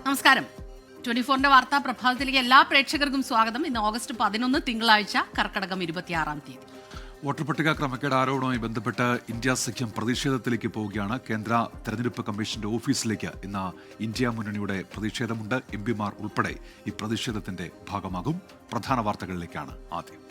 നമസ്കാരം. 24ന്റെ വാർത്താ പ്രഭാതത്തിലേക്ക് എല്ലാ പ്രേക്ഷകർക്കും സ്വാഗതം. ഇന്ന് ഓഗസ്റ്റ് 11 തിങ്കളാഴ്ച, കർക്കടകം 26-ാം തീയതി. വോട്ടർ പട്ടിക ക്രമക്കേട് ആരോപണവുമായി ബന്ധപ്പെട്ട് ഇന്ത്യ സഖ്യം പ്രതിഷേധത്തിലേക്ക് പോവുകയാണ്. കേന്ദ്ര തെരഞ്ഞെടുപ്പ് കമ്മീഷന്റെ ഓഫീസിലേക്ക് ഇന്ന് ഇന്ത്യ മുന്നണിയുടെ പ്രതിഷേധമുണ്ട്. എംപിമാർ ഉൾപ്പെടെ ഈ പ്രതിഷേധത്തിന്റെ ഭാഗമാകും. പ്രധാന വാർത്തകളിലേക്കാണ് ആദ്യം.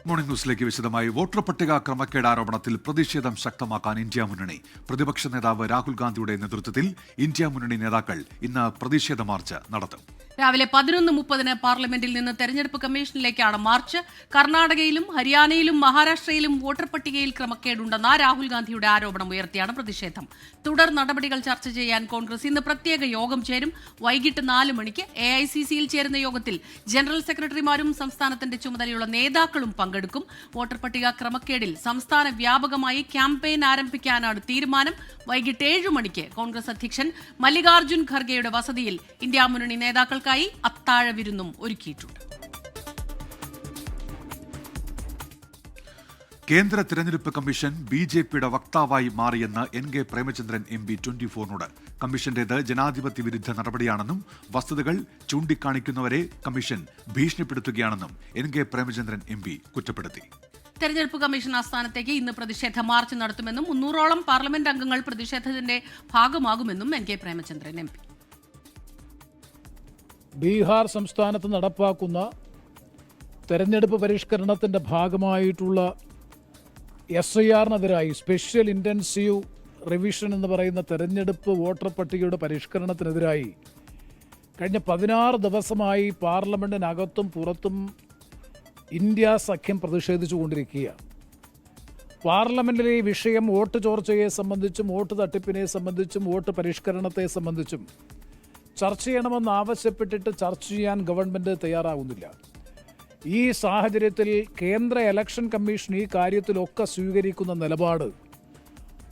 മോർണിംഗ് ന്യൂസിലേക്ക് വിശദമായി. വോട്ടർ പട്ടിക ക്രമക്കേട് ആരോപണത്തിൽ പ്രതിഷേധം ശക്തമാക്കാൻ ഇന്ത്യ മുന്നണി. പ്രതിപക്ഷ നേതാവ് രാഹുൽ ഗാന്ധിയുടെ നേതൃത്വത്തിൽ ഇന്ത്യ മുന്നണി നേതാക്കൾ ഇന്ന് പ്രതിഷേധ മാർച്ച് നടത്തും. രാവിലെ 11:30 പാർലമെന്റിൽ നിന്ന് തെരഞ്ഞെടുപ്പ് കമ്മീഷനിലേക്കാണ് മാർച്ച്. കർണാടകയിലും ഹരിയാനയിലും മഹാരാഷ്ട്രയിലും വോട്ടർ പട്ടികയിൽ ക്രമക്കേടുണ്ടെന്ന രാഹുൽ ഗാന്ധിയുടെ ആരോപണം ഉയർത്തിയാണ് പ്രതിഷേധം. തുടർ നടപടികൾ ചർച്ച ചെയ്യാൻ കോൺഗ്രസ് ഇന്ന് പ്രത്യേക യോഗം ചേരും. വൈകിട്ട് 4 മണിക്ക് AICCയിൽ ചേരുന്ന യോഗത്തിൽ ജനറൽ സെക്രട്ടറിമാരും സംസ്ഥാനത്തിന്റെ ചുമതലയുള്ള നേതാക്കളും പങ്കെടുക്കും. വോട്ടർ പട്ടിക ക്രമക്കേടിൽ സംസ്ഥാന വ്യാപകമായി ക്യാമ്പയിൻ ആരംഭിക്കാനാണ് തീരുമാനം. വൈകിട്ട് 7 മണിക്ക് കോൺഗ്രസ് അധ്യക്ഷൻ മല്ലികാർജ്ജുൻ ഖർഗെയുടെ വസതിയിൽ ഇന്ത്യ മുന്നണി നേതാക്കൾക്കായി അത്താഴ വിരുന്നും ഒരുക്കിയിട്ടുണ്ട്. കേന്ദ്ര തെരഞ്ഞെടുപ്പ് കമ്മീഷൻ BJPയുടെ വക്താവായി മാറിയെന്ന് NK പ്രേമചന്ദ്രൻ MP 24നോട്. കമ്മീഷന്റേത് ജനാധിപത്യ വിരുദ്ധ നടപടിയാണെന്നും വസ്തുതകൾ ചൂണ്ടിക്കാണിക്കുന്നവരെ കമ്മീഷൻ ഭീഷണിപ്പെടുത്തുകയാണെന്നും NK പ്രേമചന്ദ്രൻ MP കുറ്റപ്പെടുത്തി. തെരഞ്ഞെടുപ്പ് കമ്മീഷൻ ആസ്ഥാനത്തേക്ക് ഇന്ന് പ്രതിഷേധ മാർച്ച് നടത്തുമെന്നും 300ഓളം പാർലമെന്റ് അംഗങ്ങൾ പ്രതിഷേധത്തിന്റെ ഭാഗമാകുമെന്നും NK പ്രേമചന്ദ്രൻ MP. ബീഹാർ സംസ്ഥാനത്ത് നടപ്പാക്കുന്ന തെരഞ്ഞെടുപ്പ് പരിഷ്കരണത്തിൻ്റെ ഭാഗമായിട്ടുള്ള SIRനെതിരായി സ്പെഷ്യൽ ഇൻറ്റൻസീവ് റിവിഷൻ എന്ന് പറയുന്ന തെരഞ്ഞെടുപ്പ് വോട്ടർ പട്ടികയുടെ പരിഷ്കരണത്തിനെതിരായി കഴിഞ്ഞ 16 ദിവസമായി പാർലമെൻറ്റിനകത്തും പുറത്തും ഇന്ത്യ സഖ്യം പ്രതിഷേധിച്ചുകൊണ്ടിരിക്കുകയാണ്. പാർലമെൻറ്റിലെ ഈ വിഷയം വോട്ട് ചോർച്ചയെ സംബന്ധിച്ചും വോട്ട് തട്ടിപ്പിനെ സംബന്ധിച്ചും വോട്ട് പരിഷ്കരണത്തെ സംബന്ധിച്ചും ചർച്ച ചെയ്യണമെന്ന് ആവശ്യപ്പെട്ടിട്ട് ചർച്ച ചെയ്യാൻ ഗവൺമെൻറ് തയ്യാറാകുന്നില്ല. ഈ സാഹചര്യത്തിൽ കേന്ദ്ര ഇലക്ഷൻ കമ്മീഷൻ ഈ കാര്യത്തിലൊക്കെ സ്വീകരിക്കുന്ന നിലപാട്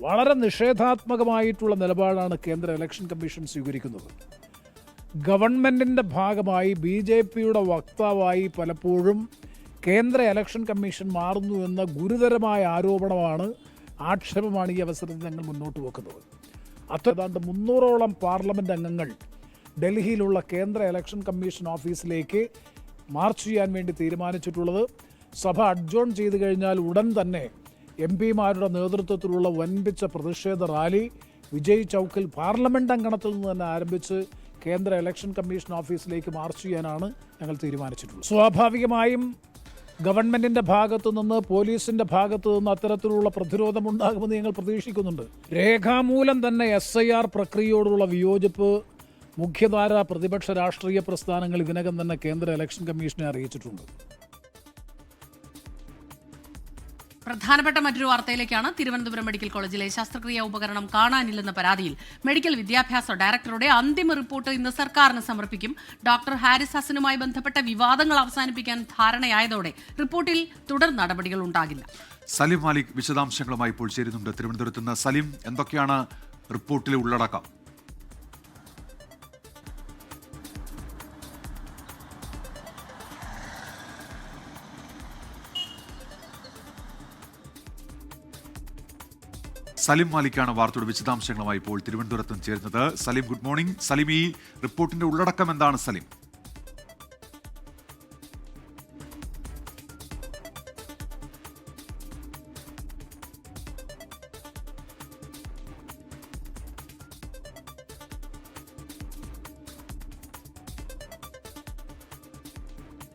വളരെ നിഷേധാത്മകമായിട്ടുള്ള നിലപാടാണ് കേന്ദ്ര ഇലക്ഷൻ കമ്മീഷൻ സ്വീകരിക്കുന്നത്. ഗവൺമെൻറ്റിൻ്റെ ഭാഗമായി BJPയുടെ വക്താവായി പലപ്പോഴും കേന്ദ്ര ഇലക്ഷൻ കമ്മീഷൻ മാറുന്നു എന്ന ഗുരുതരമായ ആക്ഷേപമാണ് ഈ അവസരത്തിൽ ഞങ്ങൾ മുന്നോട്ട് വെക്കുന്നത്. ഏതാണ്ട് 300ഓളം പാർലമെൻറ്റ് അംഗങ്ങൾ ഡൽഹിയിലുള്ള കേന്ദ്ര ഇലക്ഷൻ കമ്മീഷൻ ഓഫീസിലേക്ക് മാർച്ച് ചെയ്യാൻ വേണ്ടി തീരുമാനിച്ചിട്ടുള്ളത്. സഭ അഡ്ജോൺ ചെയ്തു കഴിഞ്ഞാൽ ഉടൻ തന്നെ MPമാരുടെ നേതൃത്വത്തിലുള്ള വൻപിച്ച പ്രതിഷേധ റാലി വിജയ് ചൗക്കിൽ പാർലമെൻറ്റ് അങ്കണത്തിൽ നിന്ന് തന്നെ ആരംഭിച്ച് കേന്ദ്ര ഇലക്ഷൻ കമ്മീഷൻ ഓഫീസിലേക്ക് മാർച്ച് ചെയ്യാനാണ് ഞങ്ങൾ തീരുമാനിച്ചിട്ടുള്ളത്. സ്വാഭാവികമായും ഗവൺമെൻറ്റിൻ്റെ ഭാഗത്തു നിന്ന് പോലീസിൻ്റെ ഭാഗത്തു നിന്ന് അത്തരത്തിലുള്ള പ്രതിരോധമുണ്ടാകുമെന്ന് ഞങ്ങൾ പ്രതീക്ഷിക്കുന്നുണ്ട്. രേഖാമൂലം തന്നെ SIR പ്രക്രിയയോടുള്ള വിയോജിപ്പ് മുഖ്യധാര പ്രതിപക്ഷ രാഷ്ട്രീയ പ്രസ്ഥാനങ്ങൾ ഇതിനകം തന്നെ കേന്ദ്ര ഇലക്ഷൻ കമ്മീഷനെ അറിയിച്ചിട്ടുണ്ട്. പ്രധാനപ്പെട്ട മറ്റൊരു വാർത്തയിലേക്കാണ്. തിരുവനന്തപുരം മെഡിക്കൽ കോളേജിലെ ശസ്ത്രക്രിയാ ഉപകരണം കാണാനില്ലെന്ന പരാതിയിൽ മെഡിക്കൽ വിദ്യാഭ്യാസ ഡയറക്ടറുടെ അന്തിമ റിപ്പോർട്ട് ഇന്ന് സർക്കാരിന് സമർപ്പിക്കും. ഡോക്ടർ ഹാരിസ് ഹസനുമായി ബന്ധപ്പെട്ട വിവാദങ്ങൾ അവസാനിപ്പിക്കാൻ ധാരണയായതോടെ റിപ്പോർട്ടിൽ തുടർ നടപടികൾ ഉണ്ടാകില്ല. സലിം മാലിക് വിശദാംശങ്ങളുമായി ഇപ്പോൾ ചേരുന്നുണ്ട് തിരുവനന്തപുരത്ത് നിന്ന്. സലിം, എന്തൊക്കെയാണ് റിപ്പോർട്ടിലെ ഉള്ളടക്കം? സലിം മാലിക്കാണ് വാർത്തയുടെ വിശദാംശങ്ങളുമായി ഇപ്പോൾ തിരുവനന്തപുരത്തും ചേരുന്നത്. Salim, good morning. സലിം, ഈ റിപ്പോർട്ടിന്റെ ഉള്ളടക്കം എന്താണ് സലിം?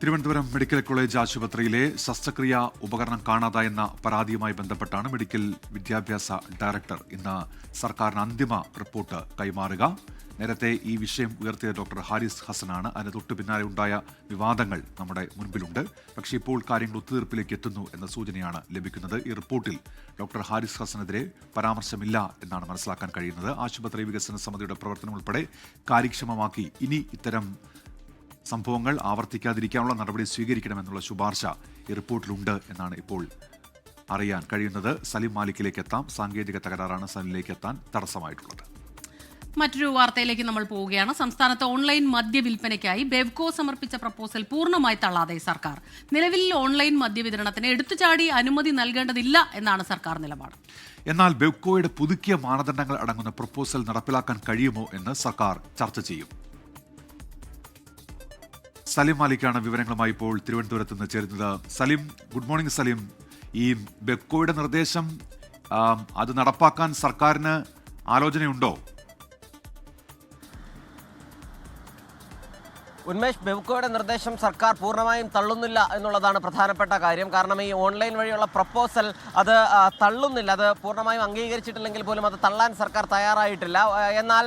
തിരുവനന്തപുരം മെഡിക്കൽ കോളേജ് ആശുപത്രിയിലെ ശസ്ത്രക്രിയാ ഉപകരണം കാണാതായെന്ന പരാതിയുമായി ബന്ധപ്പെട്ടാണ് മെഡിക്കൽ വിദ്യാഭ്യാസ ഡയറക്ടർ ഇന്ന് സർക്കാരിന് അന്തിമ റിപ്പോർട്ട് കൈമാറുക. നേരത്തെ ഈ വിഷയം ഉയർത്തിയ ഡോക്ടർ ഹാരിസ് ഹസനാണ്. അതിന് തൊട്ടു പിന്നാലെ ഉണ്ടായ വിവാദങ്ങൾ നമ്മുടെ മുൻപിലുണ്ട്. പക്ഷേ ഇപ്പോൾ കാര്യങ്ങൾ ഒത്തുതീർപ്പിലേക്ക് എത്തുന്നു എന്ന സൂചനയാണ് ലഭിക്കുന്നത്. ഈ റിപ്പോർട്ടിൽ ഡോക്ടർ ഹാരിസ് ഹസനെതിരെ പരാമർശമില്ല എന്നാണ് മനസ്സിലാക്കാൻ കഴിയുന്നത്. ആശുപത്രി വികസന സമിതിയുടെ പ്രവർത്തനം ഉൾപ്പെടെ കാര്യക്ഷമമാക്കി ഇനി ഇത്തരം സംഭവങ്ങൾ ആവർത്തിക്കാതിരിക്കാനുള്ള നടപടി സ്വീകരിക്കണമെന്നുള്ള ശുപാർശ ഈ റിപ്പോർട്ടിലുണ്ട് എന്നാണ് ഇപ്പോൾ അറിയാൻ കഴിയുന്നത്. സലിം മാലിക്കിലേക്ക് എത്താം. സാങ്കേതിക തകരാറാണ് സലിമിലേക്ക് എത്താൻ തടസ്സമായിട്ടുള്ളത്. മറ്റൊരു വാർത്തയിലേക്ക് നമ്മൾ പോവുകയാണ്. സംസ്ഥാനത്ത് ഓൺലൈൻ മദ്യവിൽപ്പനയ്ക്കായി ബെവ്കോ സമർപ്പിച്ച പ്രപ്പോസൽ പൂർണ്ണമായി തള്ളാതെ സർക്കാർ. നിലവിൽ ഓൺലൈൻ മദ്യവിതരണത്തിന് എടുത്തുചാടി അനുമതി നൽകേണ്ടതില്ല എന്നാണ് സർക്കാർ നിലപാട്. എന്നാൽ ബെവ്കോയുടെ പുതുക്കിയ മാനദണ്ഡങ്ങൾ അടങ്ങുന്ന പ്രപ്പോസൽ നടപ്പിലാക്കാൻ കഴിയുമോ എന്ന് സർക്കാർ ചർച്ച ചെയ്യും. സലിം മാലിക്കാണ് വിവരങ്ങളുമായി ഇപ്പോൾ തിരുവനന്തപുരത്ത് നിന്ന് ചേരുന്നത്. Salim, good morning Salim. ഈ ബെവ്കോയുടെ നിർദ്ദേശം അത് നടപ്പാക്കാൻ സർക്കാരിന് ആലോചനയുണ്ടോ? ഉന്മേഷ്, ബെവ്കോയുടെ നിർദ്ദേശം സർക്കാർ പൂർണ്ണമായും തള്ളുന്നില്ല എന്നുള്ളതാണ് പ്രധാനപ്പെട്ട കാര്യം. കാരണം ഈ ഓൺലൈൻ വഴിയുള്ള പ്രപ്പോസൽ അത് തള്ളുന്നില്ല, അത് പൂർണ്ണമായും അംഗീകരിച്ചിട്ടില്ലെങ്കിൽ പോലും അത് തള്ളാൻ സർക്കാർ തയ്യാറായിട്ടില്ല. എന്നാൽ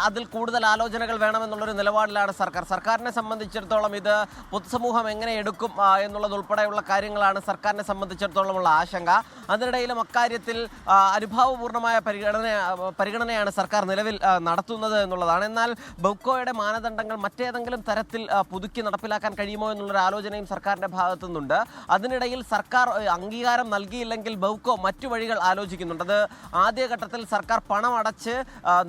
അതിൽ കൂടുതൽ ആലോചനകൾ വേണമെന്നുള്ളൊരു നിലപാടിലാണ് സർക്കാർ. സർക്കാരിനെ സംബന്ധിച്ചിടത്തോളം ഇത് പൊതുസമൂഹം എങ്ങനെ എടുക്കും എന്നുള്ളതുൾപ്പെടെയുള്ള കാര്യങ്ങളാണ് സർക്കാരിനെ സംബന്ധിച്ചിടത്തോളമുള്ള ആശങ്ക. അതിനിടയിലും അക്കാര്യത്തിൽ അനുഭാവപൂർണ്ണമായ പരിഗണനയാണ് സർക്കാർ നിലവിൽ നടത്തുന്നത് എന്നുള്ളതാണ്. എന്നാൽ ബെവ്കോയുടെ മാനദണ്ഡങ്ങൾ മറ്റേതെങ്കിലും തരത്തിൽ പുതുക്കി നടപ്പിലാക്കാൻ കഴിയുമോ എന്നുള്ളൊരു ആലോചനയും സർക്കാരിൻ്റെ ഭാഗത്തു നിന്നുണ്ട്. അതിനിടയിൽ സർക്കാർ അംഗീകാരം നൽകിയില്ലെങ്കിൽ ബെവ്കോ മറ്റു വഴികൾ ആലോചിക്കുന്നുണ്ട്. അത് ആദ്യഘട്ടത്തിൽ സർക്കാർ പണം അടച്ച്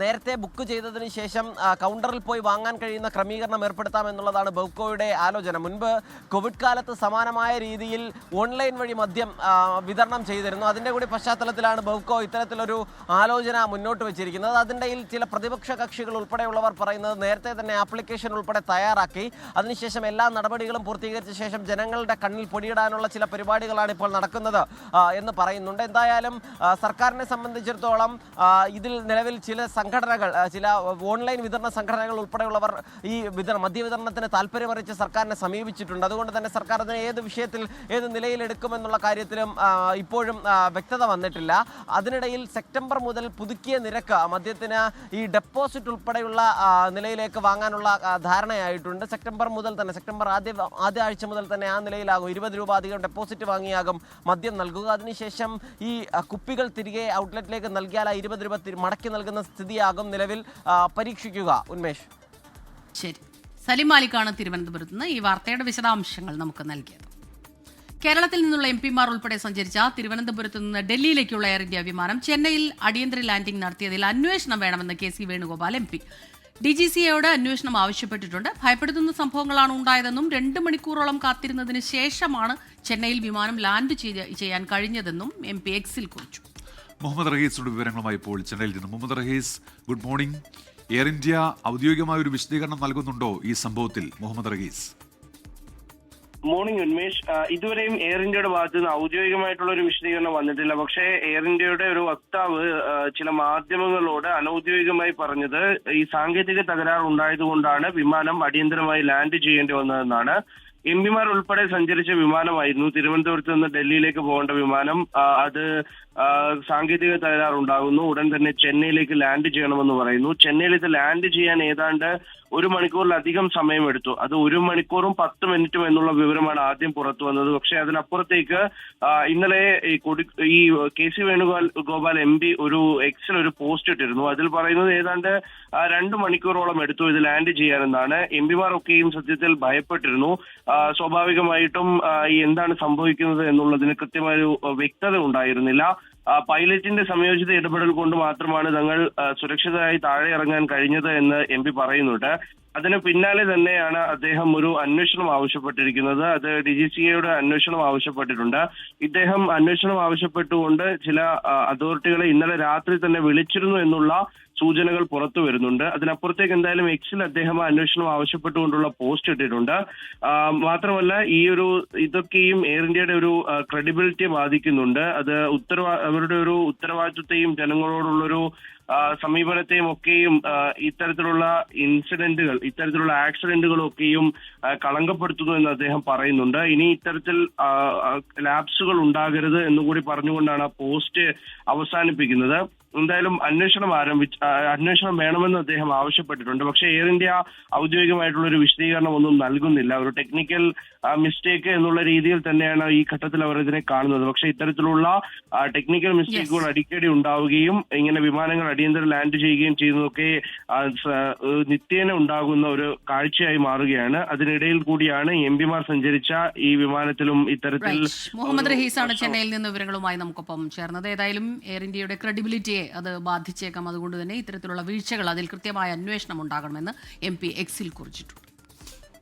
നേരത്തെ ബുക്ക് ചെയ്തതിന് ശേഷം കൗണ്ടറിൽ പോയി വാങ്ങാൻ കഴിയുന്ന ക്രമീകരണം ഏർപ്പെടുത്താമെന്നുള്ളതാണ് ബെവ്കോയുടെ ആലോചന. മുൻപ് കോവിഡ് കാലത്ത് സമാനമായ രീതിയിൽ ഓൺലൈൻ വഴി മദ്യം വിതരണം ചെയ്തിരുന്നു. അതിൻ്റെ കൂടി പശ്ചാത്തലത്തിലാണ് ബെവ്കോ ഇത്തരത്തിലൊരു ആലോചന മുന്നോട്ട് വെച്ചിരിക്കുന്നത്. അതിൻ്റെ ചില പ്രതിപക്ഷ കക്ഷികൾ ഉൾപ്പെടെയുള്ളവർ പറയുന്നത് നേരത്തെ തന്നെ ആപ്ലിക്കേഷൻ ഉൾപ്പെടെ തയ്യാറാക്കി അതിനുശേഷം എല്ലാ നടപടികളും പൂർത്തീകരിച്ച ശേഷം ജനങ്ങളുടെ കണ്ണിൽ പൊടിയിടാനുള്ള ചില പരിപാടികളാണ് ഇപ്പോൾ നടക്കുന്നത് എന്ന് പറയുന്നുണ്ട്. എന്തായാലും സർക്കാരിനെ സംബന്ധിച്ചിടത്തോളം ഇതിൽ നിലവിൽ ചില സംഘടനകൾ, ചില ഓൺലൈൻ വിതരണ സംഘടനകൾ ഉൾപ്പെടെയുള്ളവർ ഈ മദ്യവിതരണത്തിന് താല്പര്യമറിയിച്ച് സർക്കാരിനെ സമീപിച്ചിട്ടുണ്ട്. അതുകൊണ്ട് തന്നെ സർക്കാർ അതിനെ ഏത് വിഷയത്തിൽ ഏത് നിലയിലെടുക്കുമെന്നുള്ള കാര്യത്തിലും ഇപ്പോഴും വ്യക്തത വന്നിട്ടില്ല. അതിനിടയിൽ സെപ്റ്റംബർ മുതൽ പുതുക്കിയ നിരക്ക് മദ്യത്തിന് ഈ ഡെപ്പോസിറ്റ് ഉൾപ്പെടെയുള്ള നിലയിലേക്ക് വാങ്ങാനുള്ള ധാരണയായിട്ടുണ്ട്. സെപ്റ്റംബർ മുതൽ തന്നെ, സെപ്റ്റംബർ ആദ്യ ആഴ്ച മുതൽ തന്നെ ആ നിലയിലാകും. 20 രൂപ അധികം ഡെപ്പോസിറ്റ് വാങ്ങിയാകും മദ്യം നൽകുക. അതിനുശേഷം ഈ കുപ്പികൾ തിരികെ ഔട്ട്ലെറ്റിലേക്ക് നൽകിയാൽ ആ 20 രൂപ മടക്കി നൽകുന്ന സ്ഥിതിയാകും നിലവിൽ പരീക്ഷിക്കുക. ഉന്മേഷ്, ശരി. സലിം മാലിക്കാണ് തിരുവനന്തപുരത്ത് നിന്ന് ഈ വാർത്തയുടെ വിശദാംശങ്ങൾ നമുക്ക് നൽകിയത്. കേരളത്തിൽ നിന്നുള്ള എംപിമാർ ഉൾപ്പെടെ സഞ്ചരിച്ച തിരുവനന്തപുരത്ത് നിന്ന് ഡൽഹിയിലേക്കുള്ള എയർ ഇന്ത്യ വിമാനം ചെന്നൈയിൽ അടിയന്തര ലാൻഡിംഗ് നടത്തിയതിൽ അന്വേഷണം വേണമെന്ന് KC വേണുഗോപാൽ MP. DGCAയോട് അന്വേഷണം ആവശ്യപ്പെട്ടിട്ടുണ്ട്. ഭയപ്പെടുത്തുന്ന സംഭവങ്ങളാണ് ഉണ്ടായതെന്നും 2 മണിക്കൂറോളം കാത്തിരുന്നതിന് ശേഷമാണ് ചെന്നൈയിൽ വിമാനം ലാൻഡ് ചെയ്യാൻ കഴിഞ്ഞതെന്നും MP എക്സിൽ കുറിച്ചു. മുഹമ്മദ് റഹീസിന്റെ വിവരങ്ങളുമായി ഇപ്പോൾ ചെന്നൈയിൽ നിന്ന്. Muhammad Rahees, good morning. Air India ഔദ്യോഗികമായ ഒരു വിശദീകരണം നൽകുന്നുണ്ടോ ഈ സംഭവത്തിൽ? മുഹമ്മദ് റഹീസ്. മോർണിംഗ് ഉന്മേഷ്. ഇതുവരെയും എയർ ഇന്ത്യയുടെ ഭാഗത്ത് നിന്ന് ഔദ്യോഗികമായിട്ടുള്ള ഒരു വിശദീകരണം വന്നിട്ടില്ല. പക്ഷേ എയർ ഇന്ത്യയുടെ ഒരു വക്താവ് ചില മാധ്യമങ്ങളോട് അനൌദ്യോഗികമായി പറഞ്ഞത് ഈ സാങ്കേതിക തകരാർ ഉണ്ടായതുകൊണ്ടാണ് വിമാനം അടിയന്തരമായി ലാൻഡ് ചെയ്യേണ്ടി വന്നതെന്നാണ്. എംപിമാർ ഉൾപ്പെടെ സഞ്ചരിച്ച വിമാനമായിരുന്നു. തിരുവനന്തപുരത്ത് നിന്ന് ഡൽഹിയിലേക്ക് പോകേണ്ട വിമാനം. അത് സാങ്കേതിക തകരാറുണ്ടാകുന്നു. ഉടൻ തന്നെ ചെന്നൈയിലേക്ക് ലാൻഡ് ചെയ്യണമെന്ന് പറയുന്നു. ചെന്നൈയിൽ ഇത് ലാൻഡ് ചെയ്യാൻ ഏതാണ്ട് 1 മണിക്കൂറിലധികം സമയമെടുത്തു. അത് 1 മണിക്കൂറും 10 മിനിറ്റും എന്നുള്ള വിവരമാണ് ആദ്യം പുറത്തു വന്നത്. പക്ഷേ അതിനപ്പുറത്തേക്ക് ഇന്നലെ ഈ KC വേണുഗോപാൽ MP ഒരു എക്സിൽ ഒരു പോസ്റ്റ് ഇട്ടിരുന്നു. അതിൽ പറയുന്നത് ഏതാണ്ട് 2 മണിക്കൂറോളം എടുത്തു ഇത് ലാൻഡ് ചെയ്യാനെന്നാണ്. എംപിമാർ ഒക്കെയും സത്യത്തിൽ ഭയപ്പെട്ടിരുന്നു. സ്വാഭാവികമായിട്ടും ഈ എന്താണ് സംഭവിക്കുന്നത് എന്നുള്ളതിന് കൃത്യമായൊരു വ്യക്തത ഉണ്ടായിരുന്നില്ല. പൈലറ്റിന്റെ സംയോജിത ഇടപെടൽ കൊണ്ട് മാത്രമാണ് തങ്ങൾ സുരക്ഷിതരായി താഴെ ഇറങ്ങാൻ കഴിഞ്ഞത് എന്ന് MP പറയുന്നുണ്ട്. അതിന് പിന്നാലെ തന്നെയാണ് അദ്ദേഹം ഒരു അന്വേഷണം ആവശ്യപ്പെട്ടിരിക്കുന്നത്. അത് DGCAയോട് അന്വേഷണം ആവശ്യപ്പെട്ടിട്ടുണ്ട്. ഇദ്ദേഹം അന്വേഷണം ആവശ്യപ്പെട്ടുകൊണ്ട് ചില അതോറിറ്റികളെ ഇന്നലെ രാത്രി തന്നെ വിളിച്ചിരുന്നു എന്നുള്ള സൂചനകൾ പുറത്തു വരുന്നുണ്ട്. അതിനപ്പുറത്തേക്ക് എന്തായാലും എക്സിൽ അദ്ദേഹം അന്വേഷണം ആവശ്യപ്പെട്ടുകൊണ്ടുള്ള പോസ്റ്റ് ഇട്ടിട്ടുണ്ട്. മാത്രമല്ല ഇതൊക്കെയും എയർ ഇന്ത്യയുടെ ഒരു ക്രെഡിബിലിറ്റിയെ ബാധിക്കുന്നുണ്ട്. അത് അവരുടെ ഒരു ഉത്തരവാദിത്വത്തെയും ജനങ്ങളോടുള്ളൊരു സമീപനത്തെയും ഒക്കെയും ഇത്തരത്തിലുള്ള ഇൻസിഡന്റുകൾ, ഇത്തരത്തിലുള്ള ആക്സിഡന്റുകളൊക്കെയും കളങ്കപ്പെടുത്തുന്നു എന്ന് അദ്ദേഹം പറയുന്നുണ്ട്. ഇനി ഇത്തരത്തിൽ ലാപ്സുകൾ ഉണ്ടാകരുത് എന്നുകൂടി പറഞ്ഞുകൊണ്ടാണ് ആ പോസ്റ്റ് അവസാനിപ്പിക്കുന്നത്. എന്തായാലും അന്വേഷണം വേണമെന്ന് അദ്ദേഹം ആവശ്യപ്പെട്ടിട്ടുണ്ട്. പക്ഷേ എയർ ഇന്ത്യ ഔദ്യോഗികമായിട്ടുള്ള ഒരു വിശദീകരണം ഒന്നും നൽകുന്നില്ല. ഒരു ടെക്നിക്കൽ മിസ്റ്റേക്ക് എന്നുള്ള രീതിയിൽ തന്നെയാണ് ഈ ഘട്ടത്തിൽ അവർ ഇതിനെ കാണുന്നത്. പക്ഷേ ഇത്തരത്തിലുള്ള ടെക്നിക്കൽ മിസ്റ്റേക്കുകൾ അടിക്കടി ഉണ്ടാവുകയും ഇങ്ങനെ വിമാനങ്ങൾ അടിയന്തര ലാൻഡ് ചെയ്യുകയും ചെയ്യുന്നതൊക്കെ നിത്യേന ഉണ്ടാകുന്ന ഒരു കാഴ്ചയായി മാറുകയാണ്. അതിനിടയിൽ കൂടിയാണ് എംപിമാർ സഞ്ചരിച്ച ഈ വിമാനത്തിലും ഇത്തരത്തിൽ മുഹമ്മദ് റഹീസാണ് ചെന്നൈയിൽ നിന്ന് വിവരങ്ങളുമായി നമുക്കൊപ്പം ചേർന്നത്. ഏതായാലും എയർ ഇന്ത്യയുടെ ക്രെഡിബിലിറ്റിയെ അത് ബാധിച്ചേക്കാം. അതുകൊണ്ട് തന്നെ ഇത്തരത്തിലുള്ള വീഴ്ചകൾ അതിൽ കൃത്യമായ അന്വേഷണം ഉണ്ടാകണമെന്ന് MP എക്സിൽ കുറിച്ചിട്ടുണ്ട്.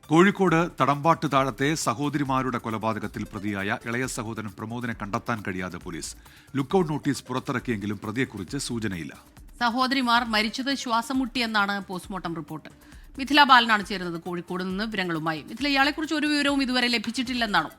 കോഴിക്കോട് തടമ്പാട്ട് താഴത്തെ സഹോദരിമാരുടെ കൊലപാതകത്തിൽ പ്രതിയായ ഇളയ സഹോദരൻ പ്രമോദിനെ കണ്ടെത്താൻ കഴിയാതെ പോലീസ് ലുക്കൌട്ട് നോട്ടീസ് പുറത്തിറക്കിയെങ്കിലും പ്രതിയെക്കുറിച്ച് സൂചനയില്ല. സഹോദരിമാർ മരിച്ചത് ശ്വാസം മുട്ടിയെന്നാണ് പോസ്റ്റ്മോർട്ടം റിപ്പോർട്ട്. മിഥില ബാലനാണ് ചേരുന്നത് കോഴിക്കോട് നിന്ന് വിവരങ്ങളുമായി. മിഥില, ഇയാളെക്കുറിച്ച് ഒരു വിവരവും ഇതുവരെ ലഭിച്ചിട്ടില്ലെന്നാണോ?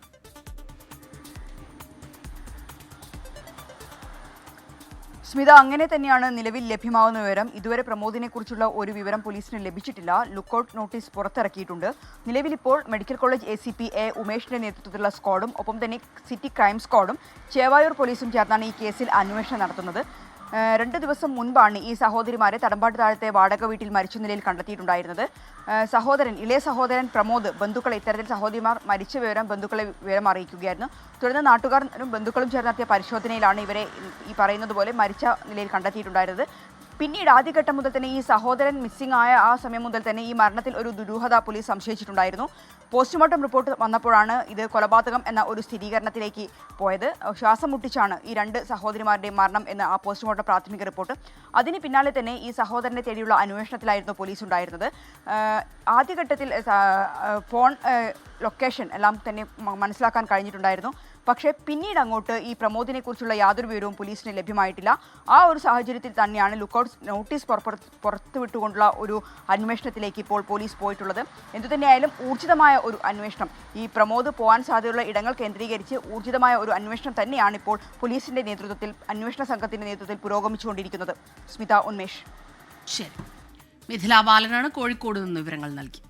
സ്മിത, അങ്ങനെ തന്നെയാണ് നിലവിൽ ലഭ്യമാവുന്ന വിവരം. ഇതുവരെ പ്രമോദിനെ കുറിച്ചുള്ള ഒരു വിവരം പോലീസിന് ലഭിച്ചിട്ടില്ല. ലുക്കൌട്ട് നോട്ടീസ് പുറത്തിറക്കിയിട്ടുണ്ട്. നിലവിലിപ്പോൾ മെഡിക്കൽ കോളേജ് ACP A ഉമേഷിന്റെ നേതൃത്വത്തിലുള്ള സ്ക്വാഡും ഒപ്പം തന്നെ സിറ്റി ക്രൈം സ്ക്വാഡും ചേവായൂർ പോലീസും ചേർന്നാണ് ഈ കേസിൽ അന്വേഷണം നടത്തുന്നത്. 2 ദിവസം മുൻപാണ് ഈ സഹോദരിമാരെ തടമ്പാട്ട് താഴത്തെ വാടക വീട്ടിൽ മരിച്ച നിലയിൽ കണ്ടെത്തിയിട്ടുണ്ടായിരുന്നത്. ഇളയ സഹോദരൻ പ്രമോദ് ബന്ധുക്കളെ ഇത്തരത്തിൽ സഹോദരിമാർ മരിച്ച വിവരം ബന്ധുക്കളെ വിവരം അറിയിക്കുകയായിരുന്നു. തുടർന്ന് നാട്ടുകാരും ബന്ധുക്കളും ചേർന്ന് നടത്തിയ പരിശോധനയിലാണ് ഇവരെ ഈ പറയുന്നത് പോലെ മരിച്ച നിലയിൽ കണ്ടെത്തിയിട്ടുണ്ടായിരുന്നത്. പിന്നീട് ആദ്യഘട്ടം മുതൽ തന്നെ ഈ സഹോദരൻ മിസ്സിംഗ് ആയ ആ സമയം മുതൽ തന്നെ ഈ മരണത്തിൽ ഒരു ദുരൂഹത പോലീസ് സംശയിച്ചിട്ടുണ്ടായിരുന്നു. പോസ്റ്റ്മോർട്ടം റിപ്പോർട്ട് വന്നപ്പോഴാണ് ഇത് കൊലപാതകം എന്ന ഒരു സ്ഥിരീകരണത്തിലേക്ക് പോയത്. ശ്വാസം മുട്ടിച്ചാണ് ഈ 2 സഹോദരിമാരുടെയും മരണം എന്ന ആ പോസ്റ്റ്മോർട്ടം പ്രാഥമിക റിപ്പോർട്ട്. അതിന് പിന്നാലെ തന്നെ ഈ സഹോദരനെ തേടിയുള്ള അന്വേഷണത്തിലായിരുന്നു പോലീസ് ഉണ്ടായിരുന്നത്. ആദ്യഘട്ടത്തിൽ ഫോൺ ലൊക്കേഷൻ എല്ലാം തന്നെ മനസ്സിലാക്കാൻ കഴിഞ്ഞിട്ടുണ്ടായിരുന്നു. പക്ഷേ പിന്നീട് അങ്ങോട്ട് ഈ പ്രമോദിനെ കുറിച്ചുള്ള യാതൊരു വിവരവും പോലീസിന് ലഭ്യമായിട്ടില്ല. ആ ഒരു സാഹചര്യത്തിൽ തന്നെയാണ് ലുക്കൌട്ട് നോട്ടീസ് പുറത്തുവിട്ടുകൊണ്ടുള്ള ഒരു അന്വേഷണത്തിലേക്ക് ഇപ്പോൾ പോലീസ് പോയിട്ടുള്ളത്. എന്തുതന്നെയായാലും ഊർജിതമായ ഒരു അന്വേഷണം, ഈ പ്രമോദ് പോകാൻ സാധ്യതയുള്ള ഇടങ്ങൾ കേന്ദ്രീകരിച്ച് ഊർജിതമായ ഒരു അന്വേഷണം തന്നെയാണ് ഇപ്പോൾ പോലീസിന്റെ നേതൃത്വത്തിൽ, അന്വേഷണ സംഘത്തിന്റെ നേതൃത്വത്തിൽ പുരോഗമിച്ചുകൊണ്ടിരിക്കുന്നത്. സ്മിത, ഉന്മേഷ്. ശരി, മിഥില ബാലനാണ് കോഴിക്കോട് നിന്ന് വിവരങ്ങൾ നൽകി.